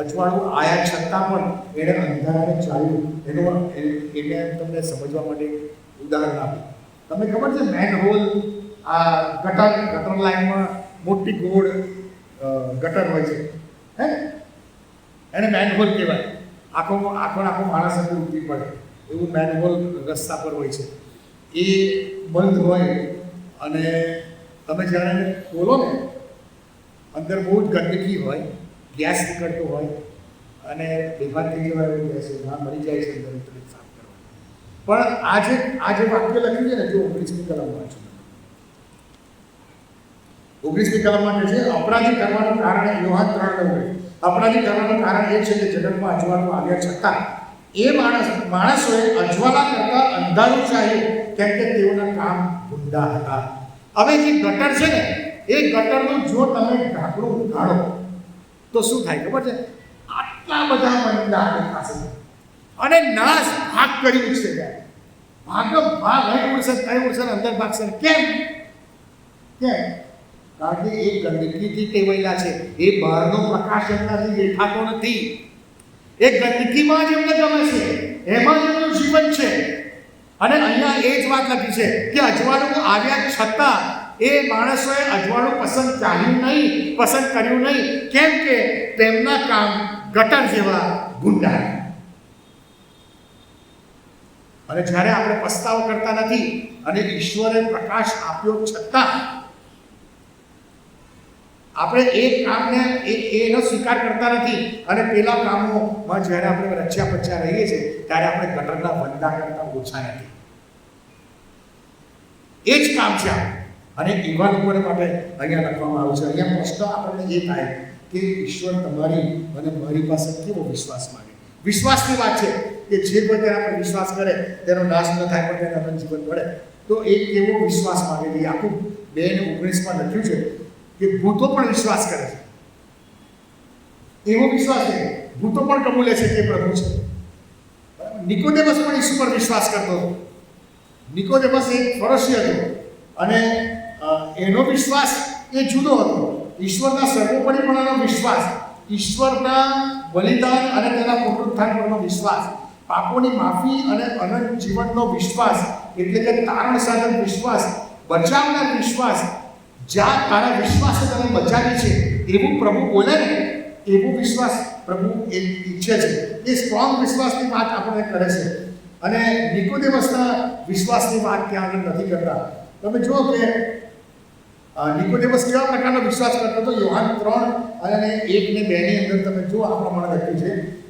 અજવાળું આવ્યા છતાં પણ એણે અંધારાને ચાહ્યું. એને તમને સમજવા માટે ઉદાહરણ આપ્યું. તમને ખબર છે મેનહોલ, આ ગટર લાઈનમાં મોટી ગોળ ગટર હોય છે, હે, એને મેનહોલ કહેવાય. આખો માણસ અંદર ઉતરી પડે એવું મેનહોલ રસ્તા પર હોય છે. એ બંધ હોય અને તમે જ્યારે એને ખોલો ને અંદર બહુ જ ગંદકી હોય, ગેસ નીકળતો હોય અને બેભાન થઈ જવાય એવું ગેસ મરી જાય છે અંદર સાફ કરવા. પણ આ જે વાક્ય લખ્યું છે ને, જો 19મી કલમમાં છે, 19મી કલમમાં કહે છે અપરાધી કરવાનું કારણ, યોહાન 3:9, અપરાધી કરવાનું કારણ એ છે કે જગતમાં અજવાળું આવ્યા છતાં એ માણસોએ અજવાળા કરતા અંધારું ચાહ્યું, કેમ કે તેઓના કામ ભૂંડા હતા. હવે જે ગટર છે ને એ ગટરનું જો તમે ઢાંકણું ઉઘાડો તો શું થાય ખબર છે? આટલા બધા મંડા દેખાશે અને નાશ ભાગ કરી ઉઠશે. ભાગ અહીં ઉડશે, અહીં ઉડશે, અંદર ભાગશે. કેમ? કારણ કે એ ગંદકીથી ટેવાયેલા છે. એ બહારનો પ્રકાશ એમનાથી દેખાતો નથી. એ ગંદકીમાં જ એમને ગમે છે, એમાં જ એમનું જીવન છે. અને અહીંયા એ જ વાત લખી છે કે અજવાળું આવ્યા છતાં એ માણસોએ અજવાળું પસંદ કર્યું નહીં. કેમ કે તેમના કામ ગટર જેવા ભૂંડા. અને જ્યારે આપણે પસ્તાવો કરતા નથી અને ઈશ્વરે પ્રકાશ આપ્યો છતાં આપણે એ કામને એનો સ્વીકાર કરતા નથી અને પેલા કામોમાં જ્યારે આપણે રચ્યા પચ્યા રહીએ છીએ ત્યારે આપણે ગટરના વંદા કરતા ઓછા નથી. એ જ કામ છે. અને એવા લોકોને માટે અહીંયા લખવામાં આવ્યું છે. અહીંયા પ્રશ્ન આપણને એ થાય કે ઈશ્વર તમારી અને મારી પાસે કેવો વિશ્વાસ માંગે? વિશ્વાસની વાત છે કે જે કોઈ તેના પર વિશ્વાસ કરે તેનો નાશ ન થાય પણ તેને અનંત જીવન મળે. તો એક એવો વિશ્વાસ માંગે છે. યાકૂબ 2:19 લખ્યું છે કે ભૂતો પણ વિશ્વાસ કરે છે. એવો વિશ્વાસ છે ભૂતો પણ કબૂલે છે કે પ્રભુ છે. નિકોદેમસ પણ ઈસુ પર વિશ્વાસ કરતો હતો. નિકોદેમસ એક ફરોશી હતો અને એનો વિશ્વાસ એ જુદો હતો. ઈશ્વરના સર્વોપરીપણાનો વિશ્વાસ, ઈશ્વરના બલિદાન અને તેના પુનરુત્થાન પરનો વિશ્વાસ, પાપોની માફી અને અનંત જીવનનો વિશ્વાસ, એટલે કે તારણ સાધક વિશ્વાસ, બચાવનાર વિશ્વાસ, જ્યાં તારા વિશ્વાસે તને બચાવી છે એવું પ્રભુ બોલે ને, એવો વિશ્વાસ પ્રભુ ઈચ્છે છે. એ સ્ટ્રોંગ વિશ્વાસની વાત આપણે કરે છે અને નિકોદેમસના વિશ્વાસની વાત ત્યાં આગળ નથી કરતા. તમે જુઓ કે નિકોદેમસ કેવા પ્રકારનો વિશ્વાસ કરતો હતો. યોહાન 3 અને 1 ને 2 ની અંદર તમે જુઓ આ પ્રમાણે લખ્યું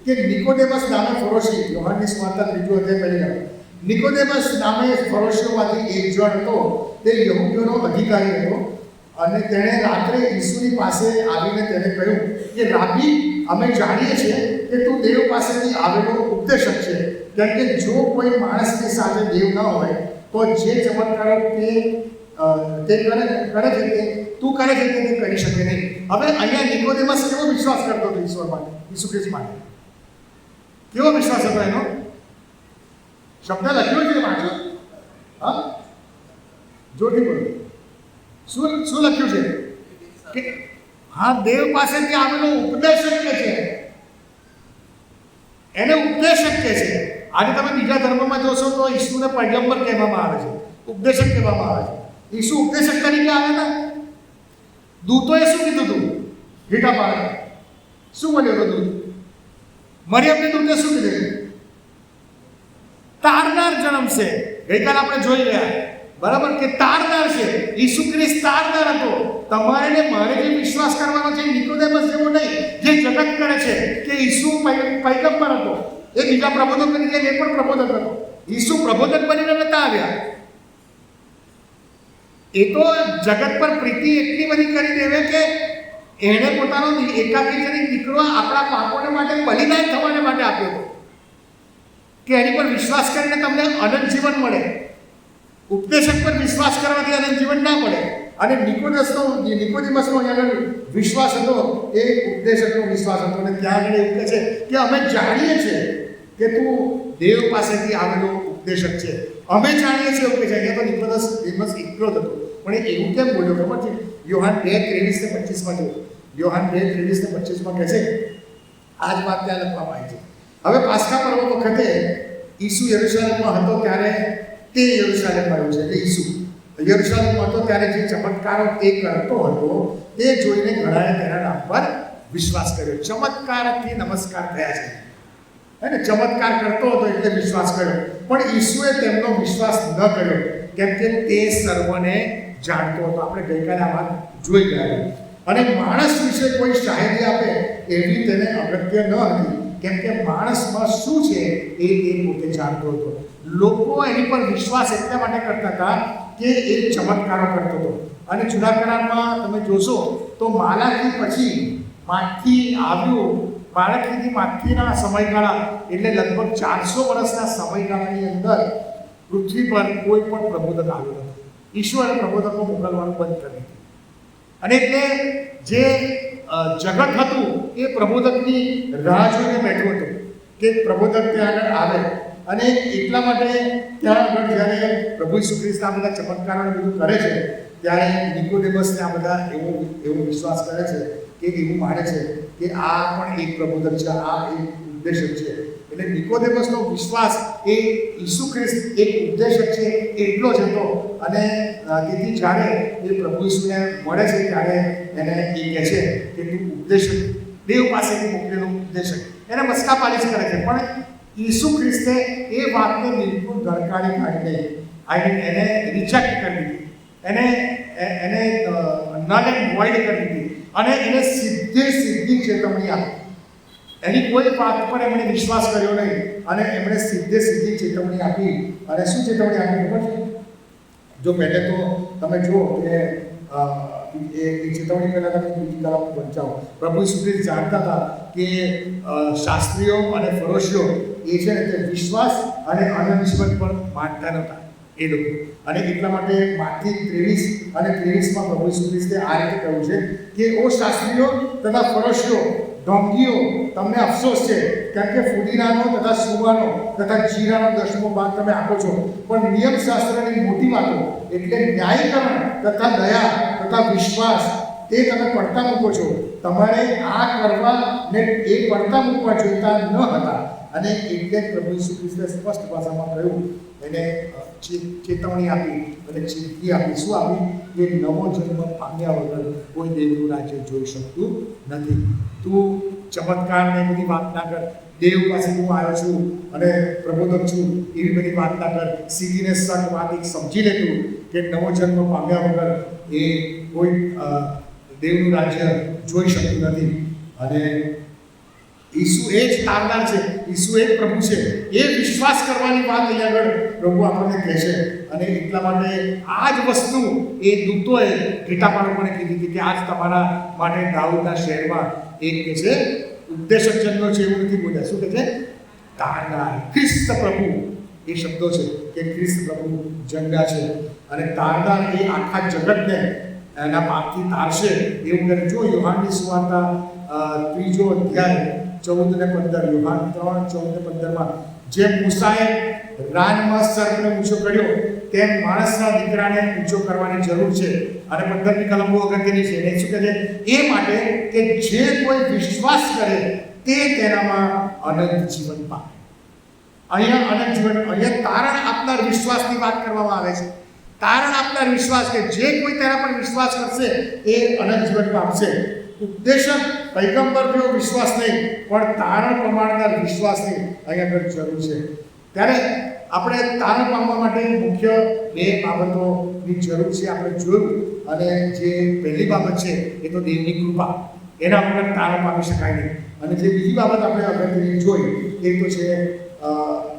છે કે નિકોદેમસ નામે ફરોશી, યોહાનની સુવાર્તા 3 અધ્યાય પહેલી વાત, નિકોદેમસ નામે ફરોશીઓમાંથી એક જણ હતો. તે યહૂદીઓનો અધિકારી હતો અને તેણે રાત્રે ઈસુની પાસે આવીને તેને કહ્યું કે રાબી, અમે જાણીએ છીએ કે તું દેવ પાસેથી આવેલો ઉપદેશક છે, કેમ કે જો કોઈ માણસની સાથે દેવ ન હોય તો જે ચમત્કારો તે કરે છે તે તું કરે છે તે કરી શકે નહીં. હવે અહીંયા નિકોદેમસ કેવો વિશ્વાસ કરતો હતો ઈશ્વર માટે, ઈસુ ખ્રિસ્ત માટે? કેવો વિશ્વાસ હતો એનો? શબ્દ લખ્યો છે વાંચો. હા, જોરથી બોલો. શું લખ્યું છે કે હા, દેવ પાસેથી આવેલો ઉપદેશક કે છે, એને ઉપદેશક કે છે. આજે તમે બીજા ધર્મમાં જોશો તો ઈસુને પૈગંબર કહેવામાં આવે છે, ઉપદેશક કહેવામાં આવે છે. ઈસુ ઉપદેશક તરીકે આવેલા. દૂતોએ શું કીધું હતું? હીટા પાડે શું બોલ્યો હતો દૂત? મરિયમને દૂતે શું કીધું? તારનાર જન્મશે. ગઈકાલ આપણે જોઈ રહ્યા બરાબર કે તારનાર છે. ઈસુ ખ્રિસ્ત તારનાર હતો. તમારે ને મારે જે વિશ્વાસ કરવાનો છે નિકોદેમસ જેવો નહીં, જે જગત કરે છે કે ઈસુ પૈગંબર હતો, એ બીજા પ્રબોધક તરીકે એ પણ પ્રબોધક હતો. ઈસુ પ્રબોધક બનીને નતા આવ્યા. એ તો જગત પર પ્રીતિ એટલી બધી કરી દેવે કે એણે પોતાનો એકાકી દીકરો આપણા પાપોને માટે બલિદાન થવાને માટે આપ્યો હતો કે એની પર વિશ્વાસ કરીને તમને અનંત જીવન મળે. ઉપદેશક પર વિશ્વાસ કરવાથી અનંત જીવન ના મળે. અને નિકોદેમસનો વિશ્વાસ હતો એ ઉપદેશકનો વિશ્વાસ હતો. અને ત્યાં આગળ એવું કહે છે કે અમે જાણીએ છીએ કે તું દેવ પાસેથી આવેલો ઉપદેશક છે. અમે જાણીએ છીએ એવું કહે છે. અહીંયા તો નિકોદેમસ એકલો જ હતો, પણ એ એવું કેમ બોલ્યો ખબર છે? યોહાન 2:23-25 જુઓ. યોહાન 2:23-25 કહે છે આ જ વાત ત્યાં લખવામાં આવી છે. હવે પાસ્કા પર્વ વખતે ઈસુ યરુશલેમમાં હતો ત્યારે તે યરુશલેમમાં આવ્યું છે. એટલે ઈસુ યરુશલેમમાં હતો ત્યારે જે ચમત્કારો તે કરતો હતો તે જોઈને ઘણાએ તેના નામ પર વિશ્વાસ કર્યો. ચમત્કારથી નમસ્કાર થયા છે. હે ને, ચમત્કાર કરતો હતો એટલે વિશ્વાસ કર્યો. પણ ઈસુએ તેમનો વિશ્વાસ ન કર્યો કેમ કે તે સર્વને જાણતો હતો. આપણે ગઈકાલે આ વાત જોઈ ગયા. અને માણસ વિશે કોઈ શાયરી આપે એવી તેને અગત્ય ન હતી, કેમ કે માણસમાં શું છે એ પોતે જાણતો હતો. લોકો એની પર વિશ્વાસ એટલા માટે કરતા હતા કે એ ચમત્કારો કરતો હતો. અને જૂના કરારમાં તમે જોશો તો માલાખી પછી માથી આવ્યું. માલાખીથી માથીના સમયગાળા એટલે લગભગ 400 વર્ષના સમયગાળાની અંદર પૃથ્વી પર કોઈ પણ પ્રબોધક આવ્યો નથી. ઈશ્વરે પ્રબોધકો મોકલવાનું બંધ કરી દીધું. અને એટલે જે જગત હતું એ પ્રબોધકની રાહ જોઈને બેઠું હતું કે પ્રબોધક ત્યાં આગળ આવે. અને એટલા માટે ત્યાં આગળ જ્યારે પ્રભુ ઈસુ ખ્રિસ્ત આ બધા ચમત્કારોને બધું કરે છે ત્યારે નિકોદેમસને આ બધા એવો વિશ્વાસ કરે છે કે એવું માને છે કે આ પણ એક પ્રબોધક છે, આ એક ઉપદેશક છે. એટલે નિકોદેમસનો વિશ્વાસ એ ઈસુ ખ્રિસ્ત એક ઉપદેશક છે એટલો જ હતો. અને તેથી જ્યારે એ પ્રભુ ઈસુને મળે છે ત્યારે એને એ કહે છે કે તું ઉપદેશક, દેવ પાસેથી મોકલેલો ઉપદેશક. એને મસ્કા પાલિશ કરે છે. પણ ઈસુ ખ્રિસ્તે એ વાતને બિલકુલ ગણકારી કાઢી નહીં. એને રિજેક્ટ કરી દીધી, એને નલ એન્ડ વોઇડ કરી દીધી અને એને સીધી ચેતવણી આપી. એની કોઈ વાત પર એમણે વિશ્વાસ કર્યો નહીં અને એમણે સીધી ચેતવણી આપી. અને શું ચેતવણી આપી ખબર છે? જો પહેલે તો તમે જુઓ કે એ ચેતવણી પહેલાં તમે બીજી કલમ વંચાવો. પ્રભુ ઈસુ ખ્રિસ્ત જાણતા હતા કે શાસ્ત્રીઓ અને ફરોશીઓ એ છે ને તે વિશ્વાસ અને અનંત જીવન પણ માનતા નહોતા એ લોકો. અને એટલા માટે માથી 23 અને 23માં પ્રભુ ઈસુ ખ્રિસ્તે આ રીતે કહ્યું છે કે ઓ શાસ્ત્રીઓ તથા ફરોશીઓ, ઢોંગીઓ, તમને અફસોસ છે, કારણ કે ફુદીનાનો તથા સુવાનો તથા જીરાનો 10મો ભાગ તમે આપો છો, પણ નિયમશાસ્ત્રની મોટી વાતો એટલે ન્યાયીકરણ તથા દયા તથા વિશ્વાસ તે તમે પડતા મૂકો છો. તમારે આ કરવા ને એ પડતા મૂકવા જોઈતા ન હતા. અને એટલે પ્રભુ ઈસુ ખ્રિસ્તે સ્પષ્ટ ભાષામાં કહ્યું, એને ચેતવણી આપી અને ચીમકી આપી. શું આપી? કે નવો જન્મ પામ્યા વગર કોઈ દેવનું રાજ્ય જોઈ શકતું નથી. તું ચમત્કારને બધી વાત ના કર, દેવ પાસે હું આવ્યો છું અને પ્રબોધક છું એવી બધી વાત ના કર. સીધીને સટ વાત એક સમજી લે તું કે નવો જન્મ પામ્યા વગર એ કોઈ દેવનું રાજ્ય જોઈ શકતું નથી. અને ઈસુ એ જ તારનાર છે, ઈસુ એ જ પ્રભુ છે. એ વિશ્વાસ કરવાની વાત અહીંયા આગળ પ્રભુ આપણને કહે છે. અને એટલા માટે આ જ વસ્તુ એ દૂતોએ ઘેટા બાળકોને કીધી હતી કે આજ તમારા માટે દાઉદના શહેરમાં એક કે છે ઉપદેશક જન્મ્યો છે. એવું નથી બોલ્યા. શું કહે છે? તારનાર, ખ્રિસ્ત પ્રભુ. એ શબ્દો છે કે ખ્રિસ્ત પ્રભુ જન્મ્યા છે. અને તારનાર એ આખા જગતને એના પાપથી તારશે એવું કરે. જો યોહાનની સુવાર્તા 3 અધ્યાય 14 ને 15, યોહાન 3 14 ને 15માં જેમ મૂસાએ રાનમાં સર્પને ઊંચો કર્યો તેમ માણસના દીકરાને ઊંચો કરવાની જરૂર છે. અને 15મી કલમ બહુ અગત્યની છે. એને શું કહે છે? એ માટે કે જે કોઈ વિશ્વાસ કરે તે તેનામાં અનંત જીવન પામે. અહીંયા અનંત જીવન, અહીંયા તારણ આપનાર વિશ્વાસની વાત કરવામાં આવે છે. તારણ આપનાર વિશ્વાસ કે જે કોઈ તેના પર વિશ્વાસ કરશે એ અનંત જીવન પામશે. ઉપદેશક પૈગંબર જેવો વિશ્વાસ નહીં, પણ તારણ પ્રમાણદાર વિશ્વાસની અહીંયા આગળ જરૂર છે. ત્યારે આપણે તારણ પામવા માટે મુખ્ય 2 બાબતોની જરૂર છે. આપણે જોયું. અને જે પહેલી બાબત છે એ તો દેવની કૃપા. એના વગર તારણ પામી શકાય નહીં. અને જે બીજી બાબત આપણે અગત્યની જોઈ એ તો છે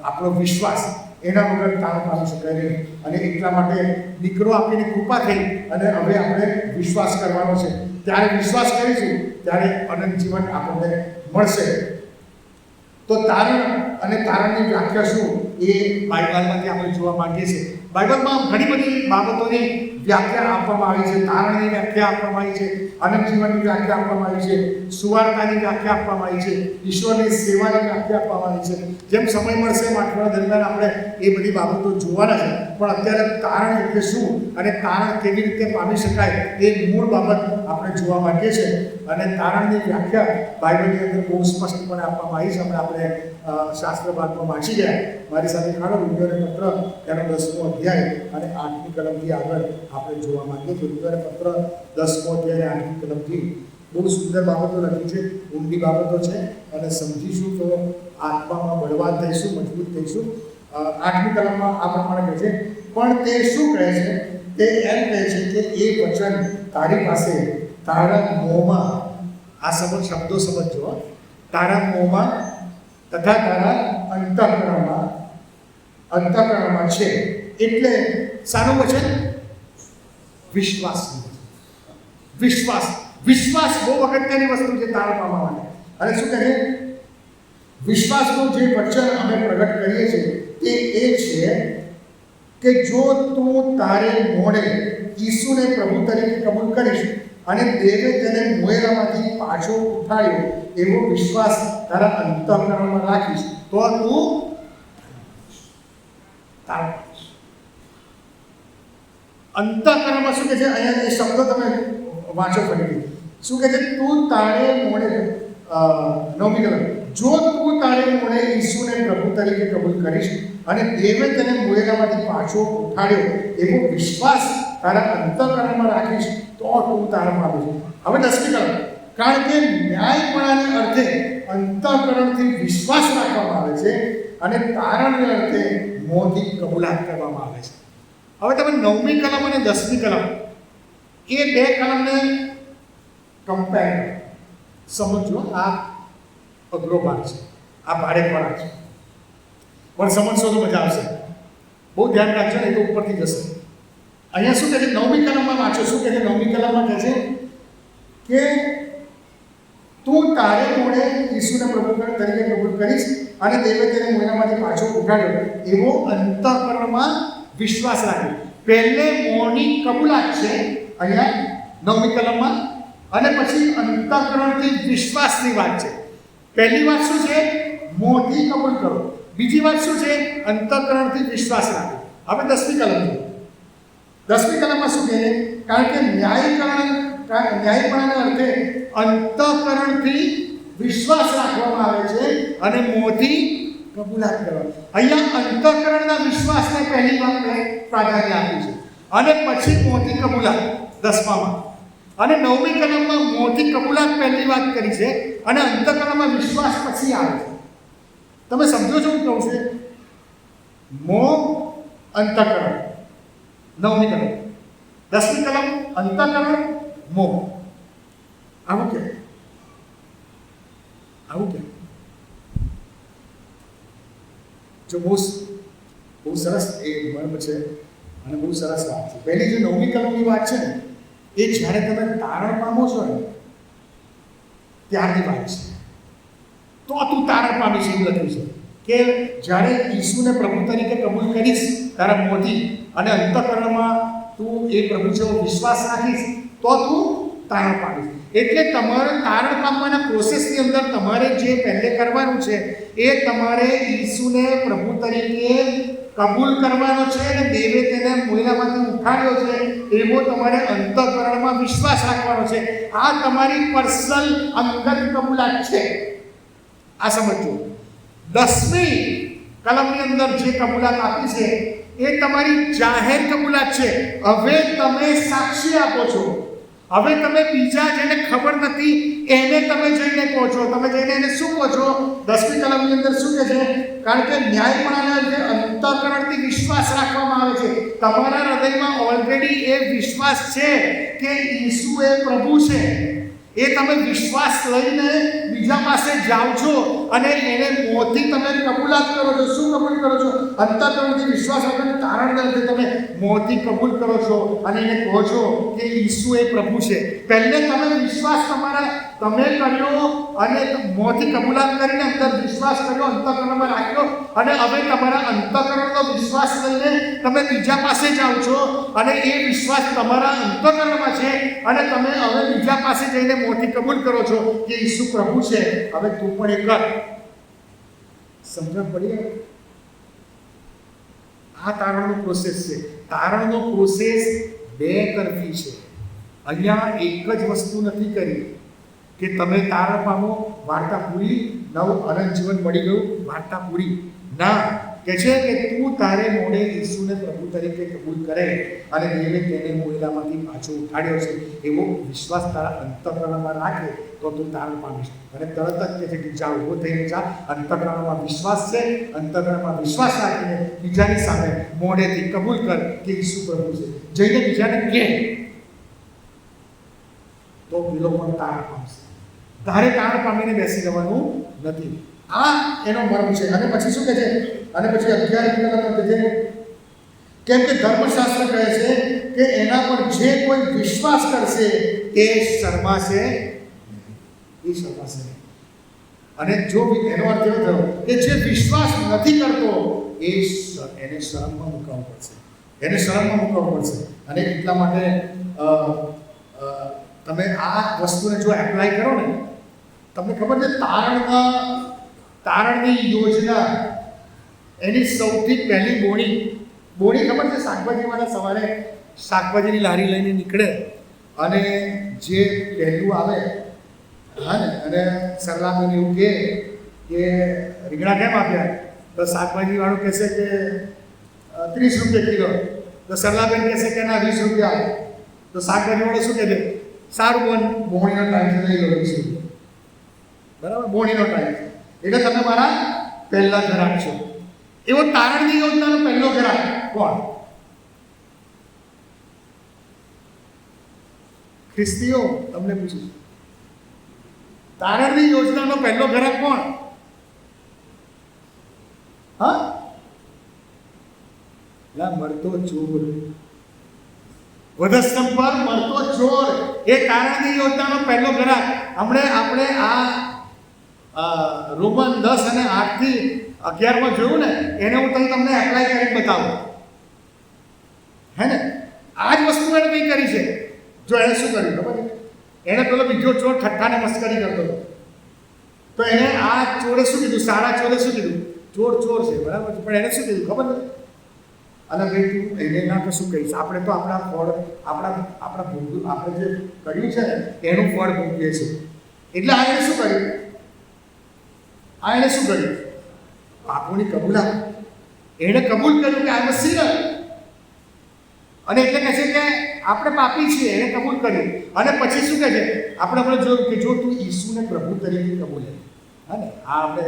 આપણો વિશ્વાસ. એના વગર તારણ પામી શકાય નહીં. અને એટલા માટે દીકરો આપીને કૃપા થઈ અને હવે આપણે વિશ્વાસ કરવાનો છે. ત્યારે વિશ્વાસ કરીશું ત્યારે અનંત જીવન આપણને મળશે. તો તારણ અને તારણની વ્યાખ્યા શું એ બાઇબલમાંથી આપણે જોવા માંગીએ છીએ. બાઇબલમાં ઘણી બધી બાબતોની વ્યાખ્યા આપવામાં આવી છે. તારણની વ્યાખ્યા આપવામાં આવી છે, અનંત જીવનની વ્યાખ્યા આપવામાં આવી છે, સુવાર્તાની વ્યાખ્યા આપવામાં આવી છે, ઈશ્વરની સેવાની વ્યાખ્યા આપવામાં આવી છે. જેમ સમય મળશે એમ અઠવાડિયા દરમિયાન આપણે એ બધી બાબતો જોવાના છે. પણ અત્યારે તારણ એટલે શું અને તારણ કેવી રીતે પામી શકાય એ મૂળ બાબત આપણે જોવા માંગીએ છીએ. અને તારણની વ્યાખ્યા બાઇબલની અંદર બહુ સ્પષ્ટપણે આપવામાં આવી છે. આપણે શાસ્ત્ર ભાગમાં વાંચી ગયા. મારી સાથે ખાડો રૂપિયોને પત્ર એનો 10મો અધ્યાય અને 8મી કલમથી આગળ આપણે જોવા માંગીએ છીએ. રૂપિયોને પત્ર 10મો અધ્યાય અને 8મી કલમથી બહુ સુંદર બાબતો લખી છે, ઊંડી બાબતો છે. અને સમજીશું તો આત્મામાં બળવાન થઈશું, મજબૂત થઈશું. 8મી કલમમાં આ પ્રમાણે કહે છે, પણ તે શું કહે છે? તે એમ કહે છે કે એ વચન તારી પાસે તારા મોંમાં, આ શબ્દો સમજો, તારા મોંમાં તથા તારા અંતઃકરણમાં છે. એટલે સારું વચન વિશ્વાસ. વિશ્વાસ વિશ્વાસ બહુ અગત્યની વસ્તુ છે તારણ પામવા માટે. અને શું કહે છે? વિશ્વાસનું જે વચન અમે પ્રગટ કરીએ છીએ તે એ છે કે જો તું તારે મોઢે ઈસુને પ્રભુ તરીકે કબૂલ કરીશ અને દેવે તેને મોયેલામાંથી પાછો ઉઠાડ્યો એવો વિશ્વાસ તારા અંતઃકરણમાં રાખીશ તો તું તારણ પામીશ. અંતઃકરણમાં શું કહે છે? અહીંયા એ શબ્દો તમે વાંચો ફરીથી. શું કહે છે? તું તારે મોઢે 9મી કલમ, જો તું તારે મોઢે ઈસુને પ્રભુ તરીકે કબૂલ કરીશ અને દેવે તેને મોયેલામાંથી પાછો ઉઠાડ્યો એવો વિશ્વાસ તારા અંતઃકરણમાં રાખીશ તો તું તારણ પામીશ. હવે 10મી કલમ, કારણ કે ન્યાયપણાને અર્થે અંતઃકરણથી વિશ્વાસ રાખવામાં આવે છે અને તારણને અર્થે મોંથી કબૂલાત કરવામાં આવે છે. હવે તમે 9મી કલમ અને 10મી કલમ એ 2 કલમને કમ્પેર સમજો. આ અઘરો ભાગ છે, આ ભારે ખોરાક છે, પણ સમજશો તો મજા આવશે. બહુ ધ્યાન રાખજો ને, એ તો ઉપરથી જશે. અહીંયા શું કહે છે? 9મી કલમમાં વાંચો. શું કહે છે? 9મી કલમમાં કહે છે કે તું તારે મોડે ઈસુને પ્રભુ તરીકે કબૂલ કરીશ અને દેવે તેને મોઢામાંથી પાછો ઉઠાડ્યો એવો અંતઃકરણમાં વિશ્વાસ રાખ્યો. પહેલે મોંની કબૂલાત છે અહીંયા 9મી કલમમાં, અને પછી અંતઃકરણથી વિશ્વાસની વાત છે. પહેલી વાત શું છે? મોંથી કબૂલ કરો. બીજી વાત શું છે? અંતઃકરણથી વિશ્વાસ રાખો. હવે 10મી કલમ છે. 10મી કલમમાં શું કહે? કારણ કે ન્યાયીપણાના અર્થે અંતઃકરણથી વિશ્વાસ રાખવામાં આવે છે અને મોંથી કબૂલાત કરવાની. અહીંયા અંતઃકરણના વિશ્વાસને પહેલી વાત પ્રાધાન્ય આપ્યું છે અને પછી મોંથી કબૂલાત 10મામાં. અને 9મી કલમમાં મોંથી કબૂલાત પહેલી વાત કરી છે અને અંતઃકરણમાં વિશ્વાસ પછી આવે છે. તમે સમજો છો હું કહું છું? મોં, અંતઃકરણ 9મી કલમ, 10મી કલમ અંતઃકરણ, મોં. આવું કે જો બહુ સરસ એ મર્મ છે અને બહુ સરસ વાત છે. પહેલી જે 9મી કલમની વાત છે ને, એ જ્યારે તમે તારણ પામો છો ને ત્યારની વાત છે. તો તું તારણ પામીશ એવું લખ્યું છે કે જ્યારે ઈસુને પ્રભુ તરીકે કબૂલ કરીશ તારા મોંથી અને અંતઃકરણમાં તું એ પ્રભુ જેવો વિશ્વાસ રાખીશ તો તું તારણ પામીશ. એટલે તમારે તારણ પામવાના પ્રોસેસની અંદર તમારે જે પહેલે કરવાનું છે એ તમારે ઈસુને પ્રભુ તરીકે કબૂલ કરવાનો છે અને દેવે તેને મોઢામાંથી ઉઠાડ્યો છે એવો તમારે અંતઃકરણમાં વિશ્વાસ રાખવાનો છે. આ તમારી પર્સનલ અંગત કબૂલાત છે. આ સમજો. 10મી કલમની અંદર જે કબૂલાત આપી છે એ તમારી જાહેર કબૂલાત છે. હવે તમે સાક્ષી આપો છો. હવે તમે બીજા જેને ખબર નથી એને તમે જઈને કહો છો. તમે જઈને એને શું કહો છો? 10મી કલમની અંદર શું કહે છે? કારણ કે ન્યાયપણાના જે અંતઃકરણથી વિશ્વાસ રાખવામાં આવે છે. તમારા હૃદયમાં ઓલરેડી એ વિશ્વાસ છે કે ઈસુ એ પ્રભુ છે. એ તમે વિશ્વાસ લઈને બીજા પાસે જાઓ છો અને એને મોંથી તમે કબૂલાત કરો છો. શું કબૂલ કરો છો? અંતઃકરણથી વિશ્વાસ રાખીને તારણ દર્દે તમે મોંથી કબૂલ કરો છો અને એને કહો છો કે ઈસુ એ પ્રભુ છે. પહેલે તમે વિશ્વાસ તમે કર્યો અને મોંથી કબૂલાત કરીને અંદર વિશ્વાસ કર્યો, અંતઃકરણમાં રાખ્યો અને હવે તમારા અંતઃકરણનો વિશ્વાસ લઈને તમે બીજા પાસે જાઓ છો અને એ વિશ્વાસ તમારા અંતઃકરણમાં છે અને તમે હવે બીજા પાસે જઈને મોંથી કબૂલ કરો છો કે ઈસુ પ્રભુ છે. હવે તું પણ એ કર. સમજણ પડી? આ તારણનો પ્રોસેસ છે. તારણનો પ્રોસેસ બે તરફી છે. અહીંયા એક જ વસ્તુ નથી કરી કે તમે તારણ પામો, વાર્તા પૂરી, નવું અનંત જીવન મળી ગયું, વાર્તા પૂરી. ના, કે છે કે તું તારે મોઢે ઈસુને પ્રભુ તરીકે કબૂલ કરે અને દેવે તેને મોઢામાંથી પાછો ઉઠાડ્યો છે એવો વિશ્વાસ તારા અંતઃકરણમાં રાખે તો તું તારણ પામીશ. અને તરત જ કહે છે કે જા, ઊભો થઈને જા. અંતઃકરણમાં વિશ્વાસ છે. અંતઃકરણમાં વિશ્વાસ રાખીને બીજાની સામે મોઢેથી કબૂલ કર કે ઈસુ પ્રભુ છે. જઈને બીજાને કહે તો પેલો પણ તારણ પામશે. તારે તારણ પામીને બેસી જવાનું નથી. આ એનો મર્મ છે. અને પછી શું કહે છે? અને પછી 11મી કલમમાં કહે છે કેમ કે ધર્મશાસ્ત્ર કહે છે કે એના પર જે કોઈ વિશ્વાસ કરશે તે શરમાશે. અને જો એનો અર્થ એવો થયો કે જે વિશ્વાસ નથી કરતો એને શરમમાં મુકાવવો પડશે. અને એટલા માટે તમે આ વસ્તુને જો એપ્લાય કરો ને, તમને ખબર છે તારણની યોજના એની સૌથી પહેલી બોણી ખબર છે? શાકભાજીવાળા સવારે શાકભાજીની લારી લઈને નીકળે અને જે પહેલું આવે, હા ને, અને સરલાબેન એવું કહે કે રીંગણા કેમ આપ્યા? તો શાકભાજીવાળું કહેશે કે 30 રૂપિયા કિલો. તો સરલાબેન કહેશે કે ના 20 રૂપિયા. તો શાકભાજીવાળો શું કહે છે? સારું, બોણીનો ટાઈમ છે, લઈ લો 20 રૂપિયા. બરાબર, બોણીનો ટાઈમ છે એટલે તમે મારા પહેલા ગ્રાહક છો. એવો તારણની યોજનાનો પહેલો ગ્રાહક કોણ? ખ્રિસ્તીઓ. તમને પૂછું, તારણની યોજનાનો પહેલો ગ્રાહક કોણ? હા, મળતો ચોર. વધસ્તંભ પર મરતો ચોર એ તારણની યોજનાનો પહેલો ગ્રાહક. આપણે રોમન 10 અને 8 થી 11 જોયું ને, એને હું તમને એપ્લાય કરીને બતાવું. હે ને, આ જ વસ્તુ એને કંઈ કરી છે. જો એને શું કર્યું ખબર છે? એને પેલો બીજો ચોર ઠઠ્ઠાને મસ્કરી કરતો હતો, તો એને આ ચોરે શું કીધું, સારા ચોરે શું કીધું, ચોર છે, બરાબર છે, પણ એને શું કીધું ખબર નથી. અને ભાઈ તું એને ના તો શું કહીશ, આપણે તો આપણા ફળ આપણે જે કર્યું છે ને એનું ફળ ભોગવીએ છીએ. એટલે આ એને શું કર્યું, પાપોની કબૂલાત. એણે કબૂલ કર્યું કે આઈ એમ અ સિનર, અને એટલે કહે છે કે આપણે પાપી છીએ, એને કબૂલ કર્યું. અને પછી શું કહે છે, આપણે જોયું કે જો તું ઈસુને પ્રભુ તરીકે કબૂલ કરે, હા ને, આ આપણે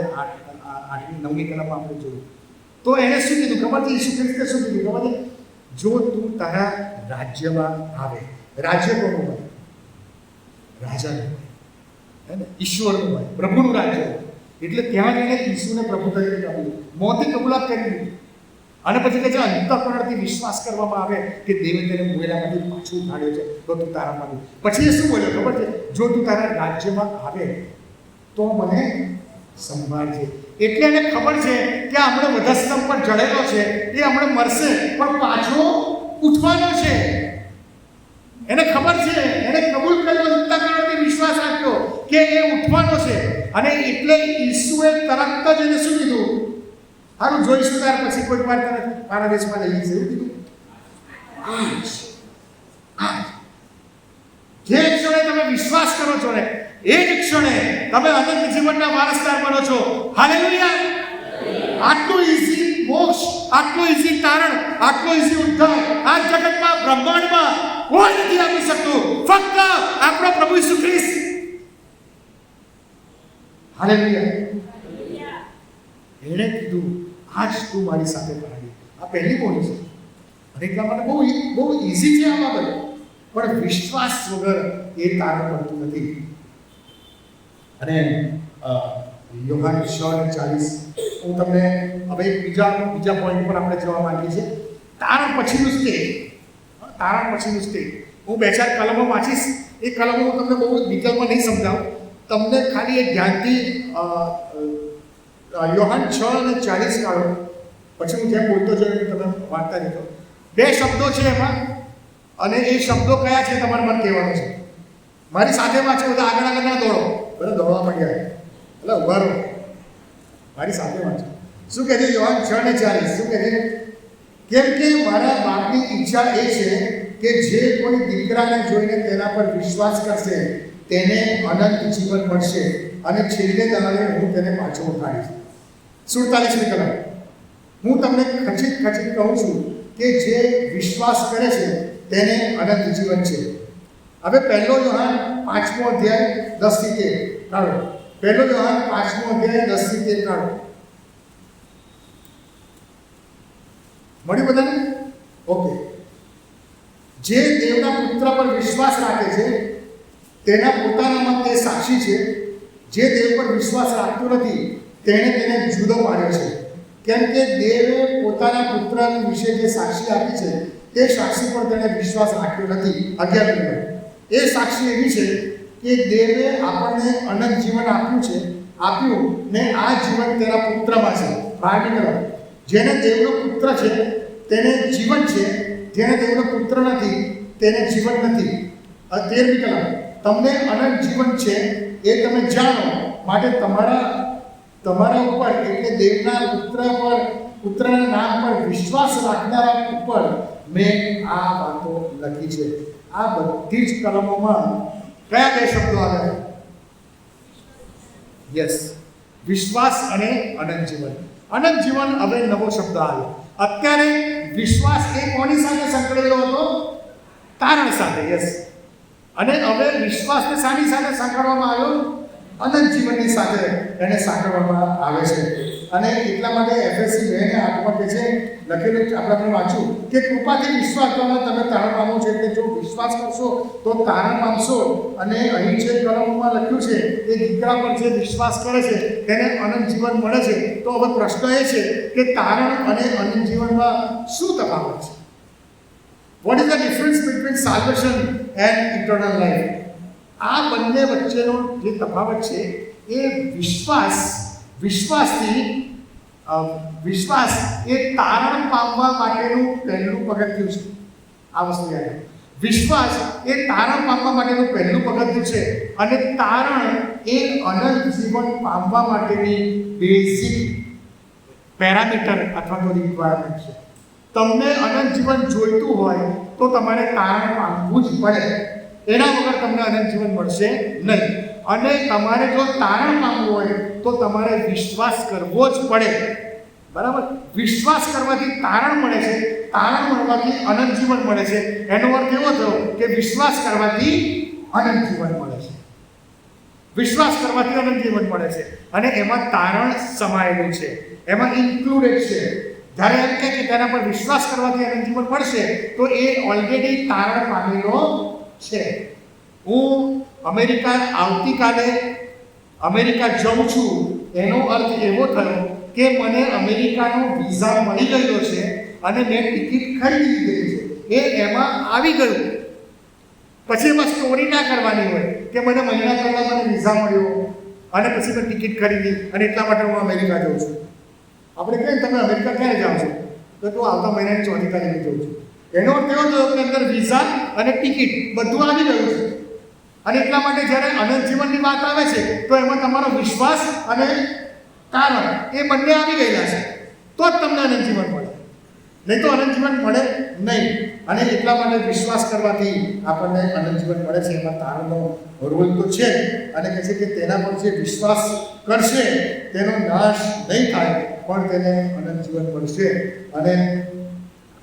8મી 9મી કલમમાં આપણે જોયું. તો એને શું કીધું ખબર છે? ઈસુ ખ્રિસ્તે શું કીધું ખબર છે? જો તું તારા રાજ્યમાં આવે. રાજ્ય કોનું હોય? રાજાનું હોય, હે ને, ઈશ્વરનું હોય, પ્રભુનું રાજ્ય હોય. એટલે ત્યાં જઈને ઈસુને પ્રભુ તરીકે કબૂલ, મોતી કબૂલાત કરી દીધી. અને પછી કહે છે અંતઃકરણથી વિશ્વાસ કરવામાં આવે કે દેવે તેને મુએલામાંથી પાછું ઉઠાડ્યો છે, તો તું તારામાં. પછી એ શું બોલ્યો ખબર છે? જો તું તારા રાજ્યમાં આવે તો મને સંભાળજે. એટલે એને ખબર છે કે હમણાં વધસ્તંભ પર ચડેલો છે, એ હમણાં મરશે પણ પાછો ઉઠવાનો છે. એને ખબર છે, એને કબૂલ કર્યો, અંતઃકરણથી વિશ્વાસ રાખ્યો કે એ ઉઠવાનો છે. અને એટલે ઈસુએ તરત જ એને શું કીધું? હારું જોઈશું ત્યાર પછી કોઈ વાર તને મારા દેશમાં લઈ જશે, એવું કીધું. જે ક્ષણે તમે વિશ્વાસ કરો છો ને, એ જ ક્ષણે તમે અનંત જીવનના વારસદાર બનો છો. હાલેલુયા! આટલું ઈઝી મોક્ષ, આટલું ઈઝી તારણ, આટલું ઈઝી ઉદ્ધાર આ જગતમાં, બ્રહ્માંડમાં કોઈ નથી આપી શકતું, ફક્ત આપણો પ્રભુ ઈસુ ખ્રિસ્ત. હાલેલુયા! એણે કીધું આજ તું મારી સાથે પરાડી. આ પહેલી બોલી છે, અને એટલા માટે બહુ ઈઝી છે આ બાબત, પણ વિશ્વાસ વગર એ તારણ પડતું નથી. અને યોહાન 6:40 હું તમને હવે બીજા પોઈન્ટ પર આપણે જવા માંગીએ છીએ. તારણ પછીનું સ્ટેજ. હું 2-4 કલમો વાંચીશ. એ કલમો હું તમને બહુ ડિટેલમાં નહીં સમજાવું, તમને ખાલી એક ધ્યાનથી યોહાન 6:40 કાઢો. પછી હું જેમ બોલતો જોયો તમે વાંચતા જતો. 2 શબ્દો છે એમાં, અને એ શબ્દો કયા છે તમારે મને કહેવાનું છે. મારી સાથે વાંચો, બધા આગળ ના દોડો, બધા દોડવા માંડ્યા, એટલે ઉભા રહો, મારી સાથે વાંચો. શું કહે છે યોહાન 6:40? શું કહે છે? કેમ કે મારા બાપની ઈચ્છા એ છે કે જે કોઈ દીકરાને જોઈને તેના પર વિશ્વાસ કરશે તેને અનંત જીવન મળશે, અને છેલ્લે દાડે હું તેને પાછો ઉઠાડીશ. 47મી કલમ. હું તમને ખચિત કહું છું કે જે વિશ્વાસ કરે છે તેને અનંત જીવન છે. હવે 1 યોહાન 5મો અધ્યાય 10 થી 13 કાઢો. 1 યોહાન 5મો અધ્યાય 10 થી 13 કાઢો. મળ્યું બધાને? ઓકે. જે દેવના પુત્ર પર વિશ્વાસ રાખે છે તેના પોતાનામાં તે સાક્ષી છે. જે દેવ પર વિશ્વાસ રાખતો નથી તેણે તેને જુદો પાડ્યો છે, કેમ કે દેવે પોતાના પુત્ર વિશે જે સાક્ષી આપી છે તે સાક્ષી પર તેણે વિશ્વાસ રાખ્યો નથી. 11 નંબર. એ સાક્ષી એવી છે કે દેવે આપણને અનંત જીવન આપ્યું ને આ જીવન તેના પુત્રમાં છે. 12મી કલમ. જેને દેવનો પુત્ર છે તેને જીવન છે, જેને દેવનો પુત્ર નથી તેને જીવન નથી. 13મી કલમ. તમને અનંત જીવન છે એ તમે જાણો, માટે તમારા ઉપર એટલે દેવના પુત્રના નામ પર વિશ્વાસ રાખનારા ઉપર મેં આ વાતો લખી છે. આ બધી જ કલમોમાં કયા 2 શબ્દો આવે? યસ, વિશ્વાસ અને અનંત જીવન. અનંત જીવન હવે નવો શબ્દ આવ્યો. અત્યારે વિશ્વાસ એ કોની સાથે સંકળાયેલો હતો? તારણ સાથે. યસ. અને હવે વિશ્વાસને શાની સાથે સાંકળવામાં આવ્યો? અનંત જીવનની સાથે એને સાંકળવામાં આવે છે. અને એટલા માટે એફએસસી 2:8 કહે છે, લખેલું આપણે વાંચ્યું કે કૃપાથી વિશ્વાસ દ્વારા તમે તારણ પામો છો. એટલે જો વિશ્વાસ કરશો તો તારણ પામશો. અને અહીં જે કલમોમાં લખ્યું છે એ દીકરા પર જે વિશ્વાસ કરે છે તેને અનંત જીવન મળે છે. તો હવે પ્રશ્ન એ છે કે તારણ અને અનંત જીવનમાં શું તફાવત છે? What is the difference between salvation and eternal life. આ બંને વચ્ચેનો જે તફાવત છે એ વિશ્વાસ એ તારણ પામવા માટેનું પહેલું પગથિયું છે. આ વસ્તુ યાદ રાખો. વિશ્વાસ એ તારણ પામવા માટેનું પહેલું પગથિયું છે અને તારણ એ અનંત જીવન પામવા માટેની બેઝિક પેરામીટર અથવા તો રિક્વાયરમેન્ટ છે. તમને અનંત જીવન જોઈતું હોય તો તમારે તારણ પામવું જ પડે. એના વગર તમને અનંત જીવન મળશે નહીં. અને તમારે જો તારણ પામવું હોય તો તમારે વિશ્વાસ કરવો જ પડે. બરાબર? વિશ્વાસ કરવાથી તારણ મળે છે, તારણ મળવાથી અનંત જીવન મળે છે. એનો અર્થ એવો થયો કે વિશ્વાસ કરવાથી અનંત જીવન મળે છે. વિશ્વાસ કરવાથી અનંત જીવન મળે છે અને એમાં તારણ સમાયેલું છે, એમાં ઇન્ક્લુડેડ છે. જ્યારે એમ કહે કે તેના પર વિશ્વાસ કરવાથી અનંત જીવન મળશે તો એ ઓલરેડી તારણ પામેલો છે. હું આવતીકાલે અમેરિકા જઉં છું એનો અર્થ એવો થયો કે મને અમેરિકાનો વિઝા મળી ગયો છે અને મેં ટિકિટ ખરીદી લીધી છે. એમાં આવી ગયું. પછી એમાં સ્ટોરી ના કરવાની હોય કે મને મહિના પહેલાં મને વિઝા મળ્યો અને પછી મેં ટિકિટ ખરીદી અને એટલા માટે હું અમેરિકા જાઉં છું. આપણે કહીએ તમે અમેરિકા ક્યારે જાઓ છો તો તું આવતા મહિનાની 4મી તારીખે જાઉં છું. એનો અર્થ એવો થયો કે અંદર વિઝા અને ટિકિટ બધું આવી ગયું છે. અને એટલા માટે જ્યારે અનંત જીવનની વાત આવે છે તો એમાં તમારો વિશ્વાસ અને તારણ એ બંને આવી ગયેલા છે તો જ તમને અનંત જીવન મળે, નહીં તો અનંત જીવન મળે નહીં. અને એટલા માટે વિશ્વાસ કરવાથી આપણને અનંત જીવન મળે છે. એમાં તારણનો રોલ તો છે અને કહે છે કે તેના પર જે વિશ્વાસ કરશે તેનો નાશ નહીં થાય પણ તેને અનંત જીવન મળશે. અને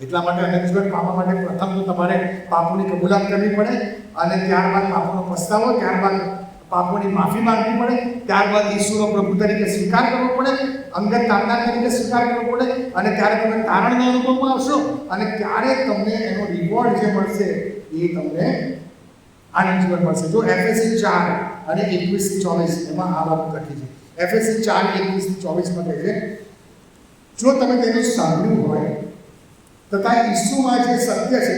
એટલા માટે અનંત જીવન પામવા માટે પ્રથમ તો તમારે પાપોની કબૂલાત કરવી પડે અને ત્યારબાદ પાપોનો પસ્તાવો, ત્યારબાદ પાપોની માફી માંગવી પડે, ત્યારબાદ ઈશ્વરનો પ્રભુ તરીકે સ્વીકાર કરવો પડે, અંગત તારણદાર તરીકે સ્વીકાર કરવો પડે અને ત્યારે તમે તારણના અનુભવમાં આવશો અને ત્યારે તમને એનો રિવોર્ડ જે મળશે એ તમને આનંદ જીવન મળશે. જો એફએસી 4 અને 21-24 એમાં આ વાત લખી છે. એફએસી 4:21-24 કહે છે, જો તમે તેનું સાંભળ્યું હોય તથા ઈસુમાં જે સત્ય છે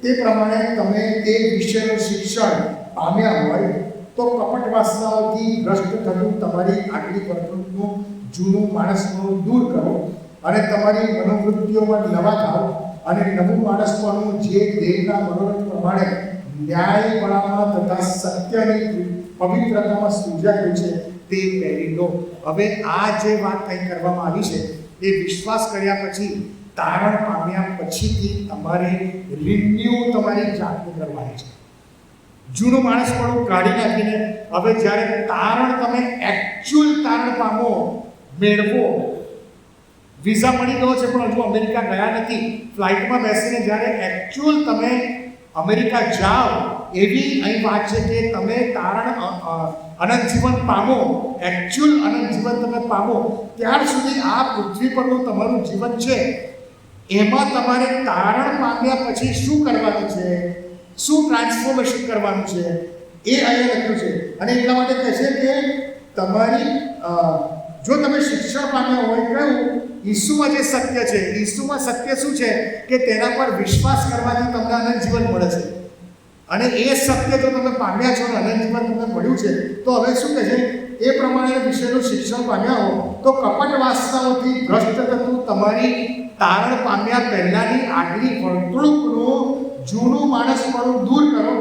તે પ્રમાણે તમે તે વિષયનું શિક્ષણ પામ્યા હોય તો કપટ વાસનાઓથી ભ્રષ્ટ થતું તમારી આગલી વર્તણૂકનું જૂનું માણસપણું દૂર કરો અને તમારી મનોવૃત્તિઓમાં નવા થાવ અને નવું માણસપણું જે દેવના મનોરથ પ્રમાણે ન્યાયપણામાં તથા સત્યની પવિત્રતામાં સૂજાયું છે તે પહેરી લો. હવે આ જે વાત અહીં કરવામાં આવી છે એ વિશ્વાસ કર્યા પછી, તારણ પામ્યા પછીથી તમારે રિન્યુ તમારી જાતને કરવાની છે. જૂનું માણસપણું કાઢી નાખીને હવે જ્યારે તારણ તમે એકચ્યુઅલ તારણ પામો, મેળવો, વિઝા મળી ગયો છે પણ હજુ અમેરિકા ગયા નથી, ફ્લાઇટમાં બેસીને જ્યારે એકચ્યુઅલ તમે અમેરિકા જાઓ એવી અહીં વાત છે કે તમે તારણ અનંત જીવન પામો, એકચ્યુઅલ અનંત જીવન તમે પામો ત્યાર સુધી આ પૃથ્વી પરનું તમારું જીવન છે એમાં તમારે તારણ પામ્યા પછી શું કરવાનું છે, શું ટ્રાન્સફોર્મેશન કરવાનું છે એ અહીંયા લખ્યું છે. અને એટલા માટે કહે છે કે તમારી જો તમે શિક્ષણ પામ્યા હોય, કયું? ઈસુમાં જે સત્ય છે. ઈસુમાં સત્ય શું છે કે તેના પર વિશ્વાસ કરવાથી તમને અનંત જીવન મળે છે. અને એ સત્ય જો તમે પામ્યા છો અને અનંત જીવન તમને મળ્યું છે તો હવે શું કહે છે, એ પ્રમાણે વિષયનું શિક્ષણ પામ્યા હો તો કપટ વાસનાઓથી ભ્રષ્ટ થતું તમારી તારણ પામ્યા પહેલાંની આગલી વર્તણૂકનું જૂનું માણસપણું દૂર કરો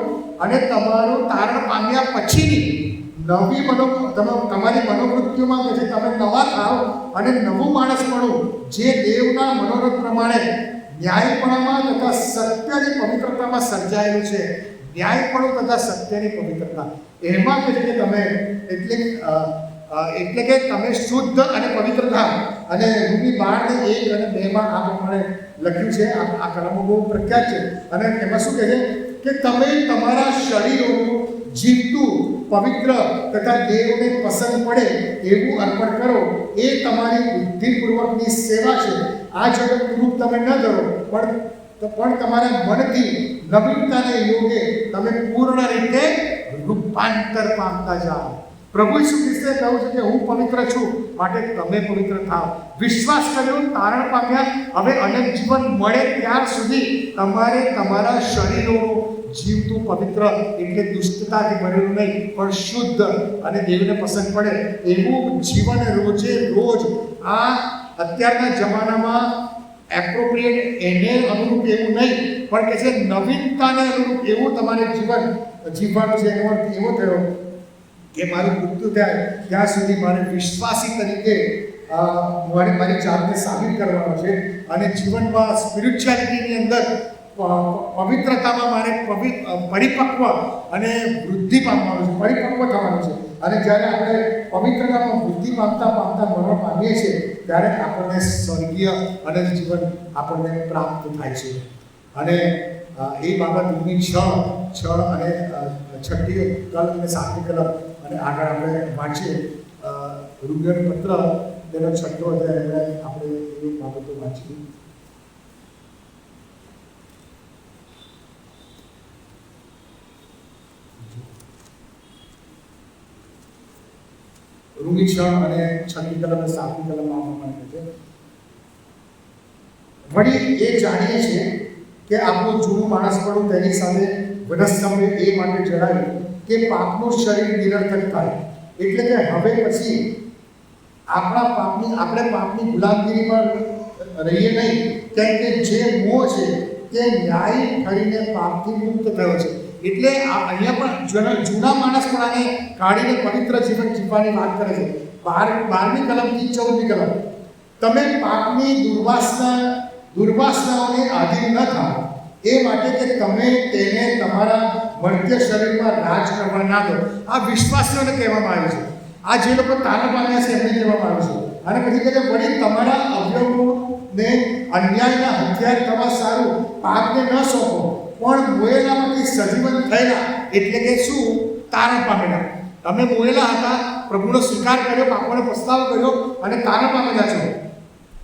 અને તમારું તારણ પામ્યા પછીની નવી તમારી મનોવૃત્તિઓમાં કે છે તમે નવા થાવ અને નવું માણસપણું જે દેવના મનોરથ પ્રમાણે ન્યાયપણામાં તથા સત્યની પવિત્રતામાં સર્જાયેલું છે. ન્યાયપણું તથા સત્યની પવિત્રતા એમાં કે છે કે તમે એટલે કે તમે શુદ્ધ અને પવિત્ર થાવ. અને રૂબી 12:1 અને 2 આ પ્રમાણે લખ્યું છે. આ કલમો બહુ પ્રખ્યાત છે. અને એમાં શું કહે છે કે તમે તમારા શરીરોનું જીવતું, પવિત્ર તથા દેવને પસંદ પડે એવું અર્પણ કરો. એ તમારી બુદ્ધિપૂર્વકની સેવા છે. આ જગતનું રૂપ તમે ન ધરો પણ તમારા મનથી નવીનતાને યોગે તમે પૂર્ણ રીતે રૂપાંતર પામતા જાઓ. પ્રભુ ઈસુ ખ્રિસ્તે કહ્યું છે કે હું પવિત્ર છું માટે તમે પવિત્ર થાઓ. વિશ્વાસ કર્યો, તારણ પામ્યા, હવે અનંત જીવન મળે ત્યાર સુધી તમારે તમારા શરીરોનું જીવતું પવિત્ર એટલે દુષ્ટતાથી ભરેલું નહીં, પણ શુદ્ધ અને દેવને પસંદ પડે એવું જીવન રોજે રોજ આ અત્યારના જમાનામાં એપ્રોપ્રિએટ એને અનુરૂપ એવું નહીં, પણ કે છે નવીનતાને અનુરૂપ એવું તમારે જીવન જીવવાનું છે. એનો અર્થ એવો થયો કે મારું મૃત્યુ થાય ત્યાં સુધી મારે વિશ્વાસી તરીકે મારી જાતને સાબિત કરવાનો છે, અને જીવનમાં સ્પિરિચ્યુઆલિટીની અંદર પવિત્રતામાં મારે પરિપક્વ અને વૃદ્ધિ પામવાનું છે, પરિપક્વ થવાનું છે. અને જ્યારે આપણે પવિત્રતામાં વૃદ્ધિ પામતા મરણ પામીએ છીએ ત્યારે આપણને સ્વર્ગીય અનંત જીવન આપણને પ્રાપ્ત થાય છે. અને એ બાબત 6 અને 6ઠી કલમ અને 7મી કલમ અને આગળ આપણે વાંચીએ રોમીયોનો પત્ર તેનો 6ઠો અધ્યાય આપણે એ બાબતો વાંચીએ. રોમી 6 અને 6મી કલમ અને 7મી કલમમાં આપવામાં છે, વળી એ જાણીએ છીએ કે આપણું જૂનું માણસ પણ તેની સાથે વનસ્તંભે એ માટે જણાવ્યું કે પાપનું શરીર નિરર્થક થાય, એટલે કે હવે પછી આપણે પાપની ગુલામગીરીમાં રહીએ નહીં, કેમ કે જે મોહ છે તે ન્યાય ઠરીને પાપથી મુક્ત થયો છે. એટલે અહીંયા પણ જૂના માણસ પણ આને કાઢીને પવિત્ર જીવન જીવવાની વાત કરે છે. 12મી કલમથી 14મી કલમ, તમે પાપની દુર્વાસનાઓને આધીન ન થાઓ એ માટે કે તમે તેને તમારા મર્ત્ય શરીરમાં રાજ કરવા ના દો. આ વિશ્વાસીઓને કહેવામાં આવે છે. આ જે લોકો તારણ પામ્યા છે એમને કહેવામાં આવે છે. અને પછી કહે છે વળી તમારા અવયવોને અન્યાયના હથિયાર થવા સારું પાપને ન સોંપો, પણ મોયેલામાંથી સજીવન થયેલા, એટલે કે શું? તારણ પામેલા. તમે મોયેલા હતા, પ્રભુનો સ્વીકાર કર્યો, પાપોનો પસ્તાવો કર્યો અને તારણ પામેલા છો.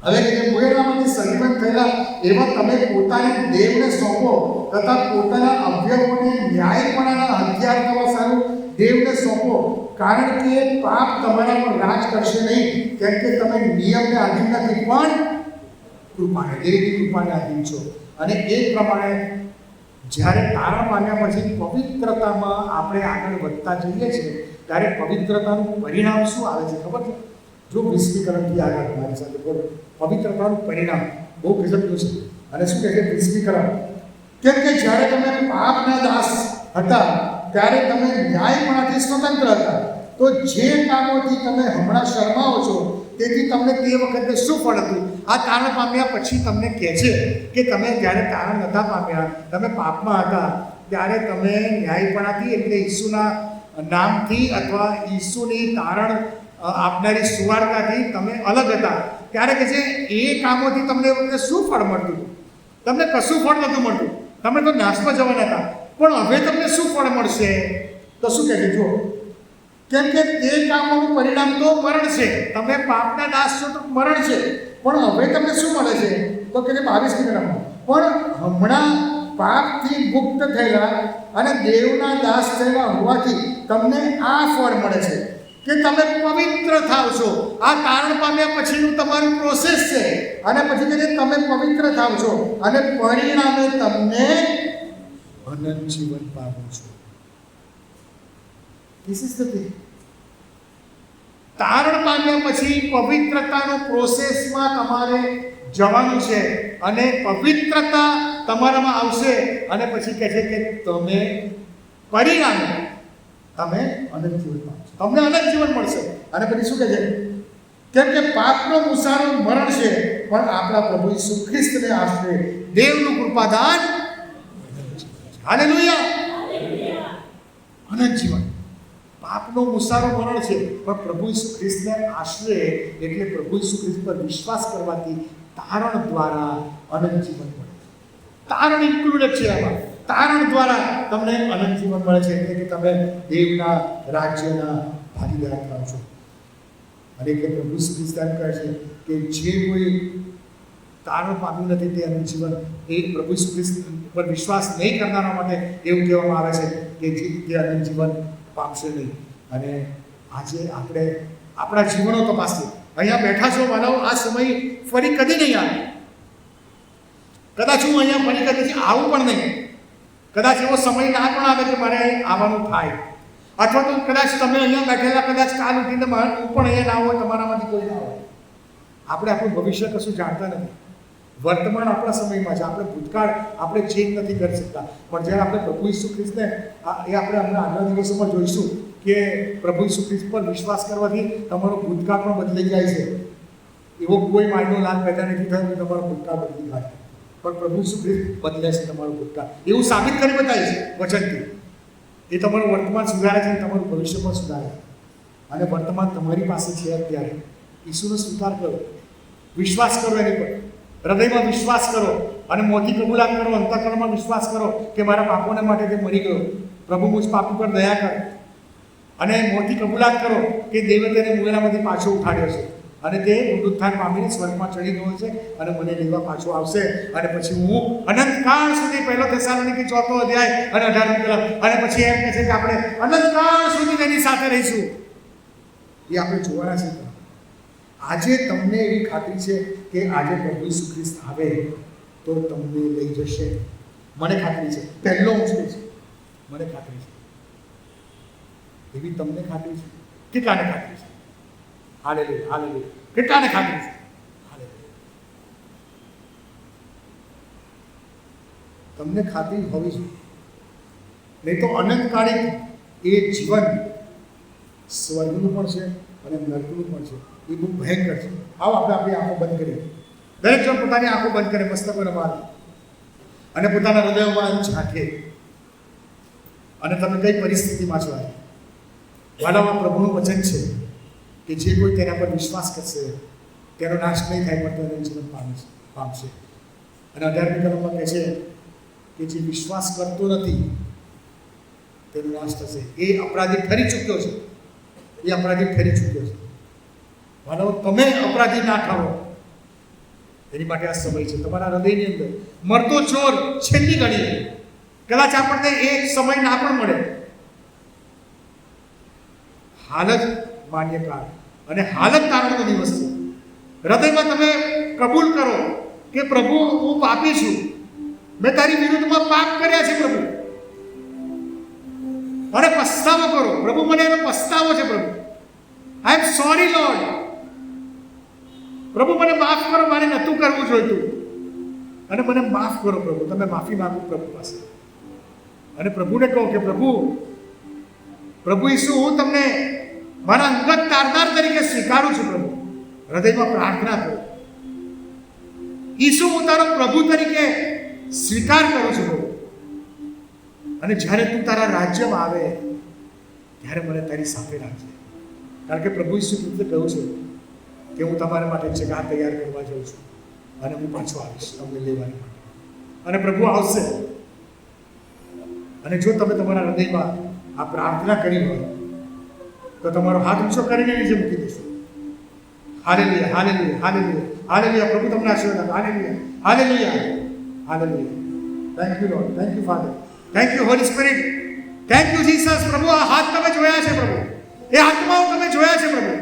હવે કે મોયેલામાંથી સજીવન થયેલા એવા તમે પોતાને દેવને સોંપો તથા પોતાના અવયવોને ન્યાયપણાના હથિયાર થવા સારું દેવને સોંપો, કારણ કે પાપ તમારા પર રાજ કરશે નહીં, કેમ કે તમે નિયમને આધીન નથી પણ કૃપાને, દેવની કૃપાને આધીન છો. અને એ પ્રમાણે જ્યારે તારણ પામ્યા પછી પવિત્રતામાં આપણે આગળ વધતા જઈએ છીએ ત્યારે પવિત્રતાનું પરિણામ શું આવે છે ખબર છે? જો 20મી કલમથી આગળ મારી સાથે બોલો. પવિત્રતાનું પરિણામ બહુ ગજબનું છે. અને શું કહે છે 20મી કલમ? કેમ કે જ્યારે તમે પાપના દાસ હતા ત્યારે તમે ન્યાયપણાથી સ્વતંત્ર હતા, તો જે કામોથી તમે હમણાં શરમાવો છો તેથી તમને તે વખતે શું ફળ હતું? આ તારણ પામ્યા પછી તમને કહે છે કે તમે જ્યારે તારણ નહોતા પામ્યા, તમે પાપમાં હતા, ત્યારે તમે ન્યાયપણાથી એટલે ઈસુના નામથી અથવા ઈસુની તારણ આપનારી સુવાર્તાથી તમે અલગ હતા. ત્યારે કે છે એ કામોથી તમને એ વખતે શું ફળ મળતું? તમને કશું ફળ નહોતું મળતું, તમે તો નાશમાં જવાના હતા. પણ હવે તમને શું ફળ મળશે? તો શું કહે છે જુઓ, કેમ કે તે કામોનું પરિણામ તો મરણ છે. તમે પાપના દાસ છો તો મરણ છે, પણ હવે તમને શું મળે છે? તો કે 22મી કલમમાં, પણ હમણાં પાપથી મુક્ત થયેલા અને દેવના દાસ થયેલા હોવાથી તમને આ ફળ મળે છે કે તમે પવિત્ર થાવ છો. આ તારણ પામ્યા પછીનું તમારું પ્રોસેસ છે. અને પછી કે તમે પવિત્ર થાવ છો અને પરિણામે તમને અનંત જીવન પામો છો. This is the thing. તારણ પામ્યા પછી પવિત્રતાનો પ્રોસેસમાં તમારે જવાનું છે અને પવિત્રતા તમારામાં આવશે અને પછી કહે છે કે તમે પરિણામે તમે અનંત જીવન પામશો, તમને અનંત જીવન મળશે. અને પછી શું કહે છે? કેમ કે પાપનો મુસારો મરણ છે, પણ આપણા પ્રભુ ઈસુ ખ્રિસ્તને આશરે દેવનું કૃપાદાન હાલેલુયા, અનંત જીવન. પાપનો મુસારો મરણ છે, પણ પ્રભુ ઈસુ ખ્રિસ્તને આશરે એટલે પ્રભુ ઈસુ ખ્રિસ્ત પર વિશ્વાસ કરવાથી તારણ દ્વારા અનંત જીવન મળે છે. તારણ ઇન્ક્લુડેડ છે આમાં. તારણ દ્વારા તમને અનંત જીવન મળે છે, એટલે કે તમે દેવના રાજ્યના ભાગીદાર થાવ છો. અને એટલે પ્રભુ ઈસુ ખ્રિસ્ત કહે છે કે જે કોઈ તારણ પામ્યું નથી તે અનંત જીવન એ પ્રભુ ઈસુ ખ્રિસ્ત પર વિશ્વાસ નહીં કરનારા માટે એવું કહેવામાં આવે છે કે તે અનંત જીવન પામશે નહીં. અને આજે આપણે આપણા જીવનો તપાસીએ. અહીંયા બેઠા છો માનવ, આ સમય ફરી કદી નહીં આવે. કદાચ હું અહીંયા ફરી કદી આવું પણ નહીં. કદાચ એવો સમય ના પણ આવે કે મારે અહીં આવવાનું થાય, અથવા તો કદાચ તમે અહીંયા બેઠેલા કદાચ કાલ ઉઠીને હું પણ અહીંયા ના હોય, તમારામાંથી કોઈ ના હોય. આપણે આપણું ભવિષ્ય કશું જાણતા નથી. વર્તમાન આપણા સમયમાં છે. આપણે ભૂતકાળ આપણે ચેન્જ નથી કરી શકતા. પણ જ્યારે આપણે પ્રભુ ઈસુ ખ્રિસ્તને એ આપણે હમણાં આગલા દિવસોમાં જોઈશું કે પ્રભુ ઈસુ ખ્રિસ્ત પર વિશ્વાસ કરવાથી તમારો ભૂતકાળ પણ બદલાઈ જાય છે. એવો કોઈ માયનો લાભ પેદા નથી થયો કે તમારો ભૂતકાળ બદલી જાય, પણ પ્રભુ ઈસુ ખ્રિસ્ત બદલે છે તમારો ભૂતકાળ. એવું સાબિત કરી બતાવે છે વચનથી. એ તમારું વર્તમાન સુધારે છે અને તમારું ભવિષ્ય પણ સુધારે છે. અને વર્તમાન તમારી પાસે છે અત્યારે. ઈસુનો સ્વીકાર કરો, વિશ્વાસ કરો એની પર, હૃદયમાં વિશ્વાસ કરો અને મોંથી કબૂલાત કરો, અંતઃકરણમાં વિશ્વાસ કરો કે મારા પાપોને માટે તે મરી ગયો. પ્રભુ મુझ પાપી પર દયા કર. અને મોંથી કબૂલાત કરો કે દેવે તેને મુએલામાંથી પાછો ઉઠાડ્યો છે અને તે પુનરુત્થાન પામીને સ્વર્ગમાં ચડી ગયો છે અને મને લેવા પાછો આવશે. અને પછી હું અનંતકાળ સુધી, 1 થેસાલોનિકી 4 અધ્યાય અને 18મી કલમ, અને પછી એમ કહે છે કે આપણે અનંતકાળ સુધી તેની સાથે રહીશું. એ આપણે જોવાના છે. આજે તમને એવી ખાતરી છે કે આજે પ્રભુ ઈસુ ખ્રિસ્ત આવે તો તમને લઈ જશે. મને ખાતરી છે. પહેલો હું છું, મને ખાતરી છે. એવી તમને ખાતરી છે? કેટલાને ખાતરી છે? Hallelujah, hallelujah. કેટલાને ખાતરી છે? હાલેલુયા. તમને ખાતરી હોવી જોઈએ. નહીં તો અનંતકાળી એ જીવન સ્વર્ગનું પણ છે અને નરકનું પણ છે. એ બહુ ભયંકર છે. આવો આપણે આપણી આંખો બંધ કરીએ. દરેક જણ પોતાની આંખો બંધ કરે, મસ્તકો રમાડે અને પોતાના હૃદયમાં ઝાંકે. અને તમે કઈ પરિસ્થિતિમાં છો? વાલામાં પ્રભુનું વચન છે કે જે કોઈ તેના પર વિશ્વાસ કરશે તેનો નાશ નહીં થાય, પણ તેને જીવન પામશે. અને 18મી કલમમાં કહે છે કે જે વિશ્વાસ કરતો નથી તેનો નાશ થશે. એ અપરાધી ઠરી ચૂક્યો છે. એ અપરાધી ઠરી ચૂક્યો છે. માનો તમે અપરાધી ના થાઓ એની માટે આ સમય છે. તમારા હૃદયની અંદર મરતો ચોર છેલ્લી ઘડીએ, કદાચ આપણને એ સમય ના પણ મળે, હાલત માન્ય કાળ અને હાલત તારણનો દિવસ છે. હૃદયમાં તમે કબૂલ કરો કે પ્રભુ હું પાપી છું, મેં તારી વિરુદ્ધમાં પાપ કર્યા છે પ્રભુ, અને પસ્તાવો કરો. પ્રભુ મને એનો પસ્તાવો છે. પ્રભુ આઈ એમ સોરી લોર્ડ. પ્રભુ મને માફ કરો, મારે નહોતું કરવું જોઈતું અને મને માફ કરો પ્રભુ. તમે માફી માંગો પ્રભુ પાસે અને પ્રભુને કહો કે પ્રભુ ઈસુ, હું તમને મારા અંગત તારનાર તરીકે સ્વીકારું છું પ્રભુ. હૃદયમાં પ્રાર્થના કરો. ઈસુ, હું તારો પ્રભુ તરીકે સ્વીકાર કરું છું પ્રભુ. અને જ્યારે તું તારા રાજ્યમાં આવે ત્યારે મને તારી સાથે રાખજે. કારણ કે પ્રભુ ઈસુ ખ્રિસ્તે કહ્યું છે કે હું તમારા માટે જગ્યા તૈયાર કરવા જાઉં છું અને હું પાછો આવીશ તમને લેવાની માટે. અને પ્રભુ આવશે. અને જો તમે તમારા હૃદયમાં આ પ્રાર્થના કરી હોય તો તમારો હાથ ઊંચો કરીને નીચે મૂકી દેશો. Hallelujah, hallelujah, hallelujah, hallelujah. પ્રભુ તમને આશીર્વાદ આપે. Hallelujah, hallelujah, hallelujah. Thank you Lord, thank you father, thank you Holi spirit, thank you Jesus. પ્રભુ આ હાથ તમે જોયા છે પ્રભુ, એ આત્માઓ તમે જોયા છે પ્રભુ.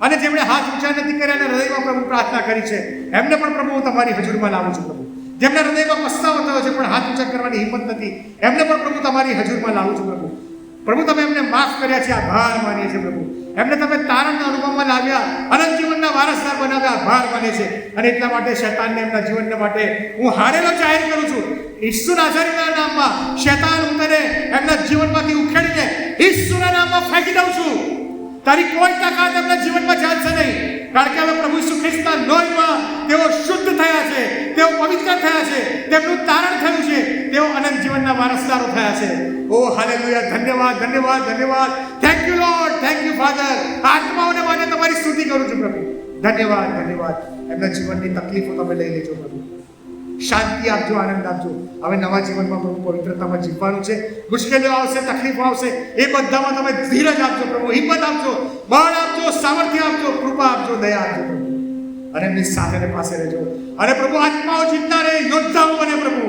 અને જેમણે હાથ ઊંચા નથી કર્યા અને હૃદયમાં પ્રભુ પ્રાર્થના કરી છે એમને પણ પ્રભુ હું તમારી હજુરમાં લાવું છું પ્રભુ. જેમને હૃદયમાં પસ્તાવો થયો છે પણ હાથ ઊંચા કરવાની હિંમત નથી, એમને પણ પ્રભુ તમારી હજુરમાં લાવું છું પ્રભુ. પ્રભુ તમે એમને માફ કર્યા છે, આભાર માનીએ છીએ પ્રભુ. એમને તમે તારણના અનુભવમાં લાવ્યા, અનંત જીવનના વારસદાર બનાવ્યા, આભાર માને છે. અને એટલા માટે શૈતાનને એમના જીવનને માટે હું હારેલો જાહેર કરું છું. ઈસુ નાઝરીના નામમાં શૈતાન હું તને એમના જીવનમાંથી ઉખેડીને ઈસુના નામમાં ફેંકી દઉં છું. તારી કોઈ તાકાત એમના જીવનમાં ચાલશે નહીં. કારણ કે હવે પ્રભુ ઈસુ ખ્રિસ્તના લોહીમાં તેઓ શુદ્ધ થયા છે, તેઓ પવિત્ર થયા છે, તેમનું તારણ થયું છે, તેઓ અનંત જીવનના વારસદારો થયા છે. ઓ હાલેલુયા, ધન્યવાદ, ધન્યવાદ, ધન્યવાદ. Thank you Lord, thank you Father. આત્માઓને માટે તમારી સ્તુતિ કરું છું પ્રભુ. ધન્યવાદ, ધન્યવાદ. એમના જીવનની તકલીફો તમે લઈ લેજો પ્રભુ. શાંતિ આપજો, આનંદ આપજો. હવે નવા જીવનમાં પ્રભુ પવિત્રતામાં જીવવાનું છે. મુશ્કેલીઓ આવશે, તકલીફો આવશે, એ બધામાં તમે ધીરજ આપજો પ્રભુ, હિંમત આપજો, બળ આપજો, સામર્થ્ય આપજો, કૃપા આપજો, દયા આપજો પ્રભુ. અને એમની સાથે પાસે રહેજો. અને પ્રભુ આત્માઓ જીતનાર યોદ્ધાઓ બને પ્રભુ,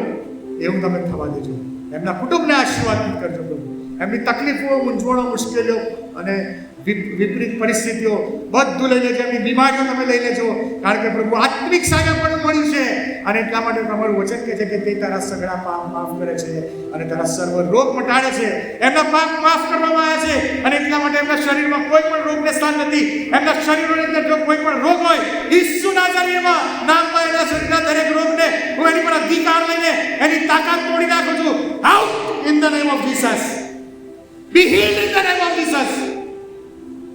એવું તમે થવા દેજો. એમના કુટુંબને આશીર્વાદિત કરજો પ્રભુ. એમની તકલીફો, મૂંઝવણો, મુશ્કેલીઓ અને વિપરીત પરિસ્થિતિઓ બધું લઈ લેજો, એમની બીમારીઓ તમે લઈ લેજો, કારણ કે પ્રભુ આત્મિક સાજાપણું મળ્યું છે. અને એટલા માટે તમારું વચન કહે છે કે તે તારા સગળા પાપ માફ કરે છે અને તારા સર્વ રોગ મટાડે છે. એમના પાપ માફ કરવામાં આવ્યા છે અને એટલા માટે એમના શરીરમાં કોઈ પણ રોગને સ્થાન નથી. એમના શરીરની અંદર જો કોઈ પણ રોગ હોય, ઈસુ નાઝરીમાં નામમાં એના શરીરના દરેક રોગને હું એની પર અધિકાર લઈને એની તાકાત તોડી નાખું છું. Out in the name of Jesus. Be healed in the name of Jesus.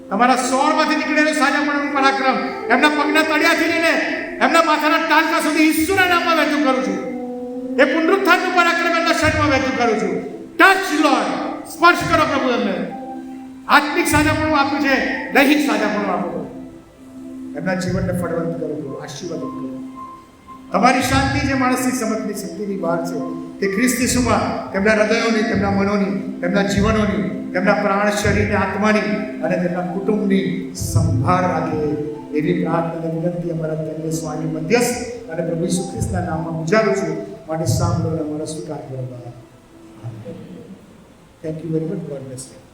તમારા સોળમાંથી નીકળેલું સાજાપણું પરાક્રમ એમના પગના તળિયાથી લઈને એમના માથાના ટાંકા સુધી ઈસુના નામમાં વહેતું કરું છું. એ પુનરુત્થાનનું પરાક્રમ એમના શરીરમાં વહેતું કરું છું. ટચ લોર્ડ, સ્પર્શ કરો પ્રભુ. એમને આત્મિક સાજાપણું આપ્યું છે, દૈહિક સાજાપણું આપો. એમના જીવનને ફળવંત કરો, આશીર્વાદ કરો. તમારી શાંતિ જે માણસની સમજની શક્તિની બહાર છે, તે ખ્રિસ્ત ઈસુમાં તેમના હૃદયોની, તેમના મનોની, તેમના જીવનોની, તેમના પ્રાણ, શરીર, આત્માની અને તેમના કુટુંબની સંભાળ રાખે એવી પ્રાર્થના અને વિનંતી અમારા ધન્ય સ્વામી મધ્યસ્થ અને પ્રભુ ઈસુ ખ્રિસ્તના નામમાં ગુજારું છું. માટે સાંભળો અને અમારો સ્વીકાર કરો. Thank you very much. God bless you.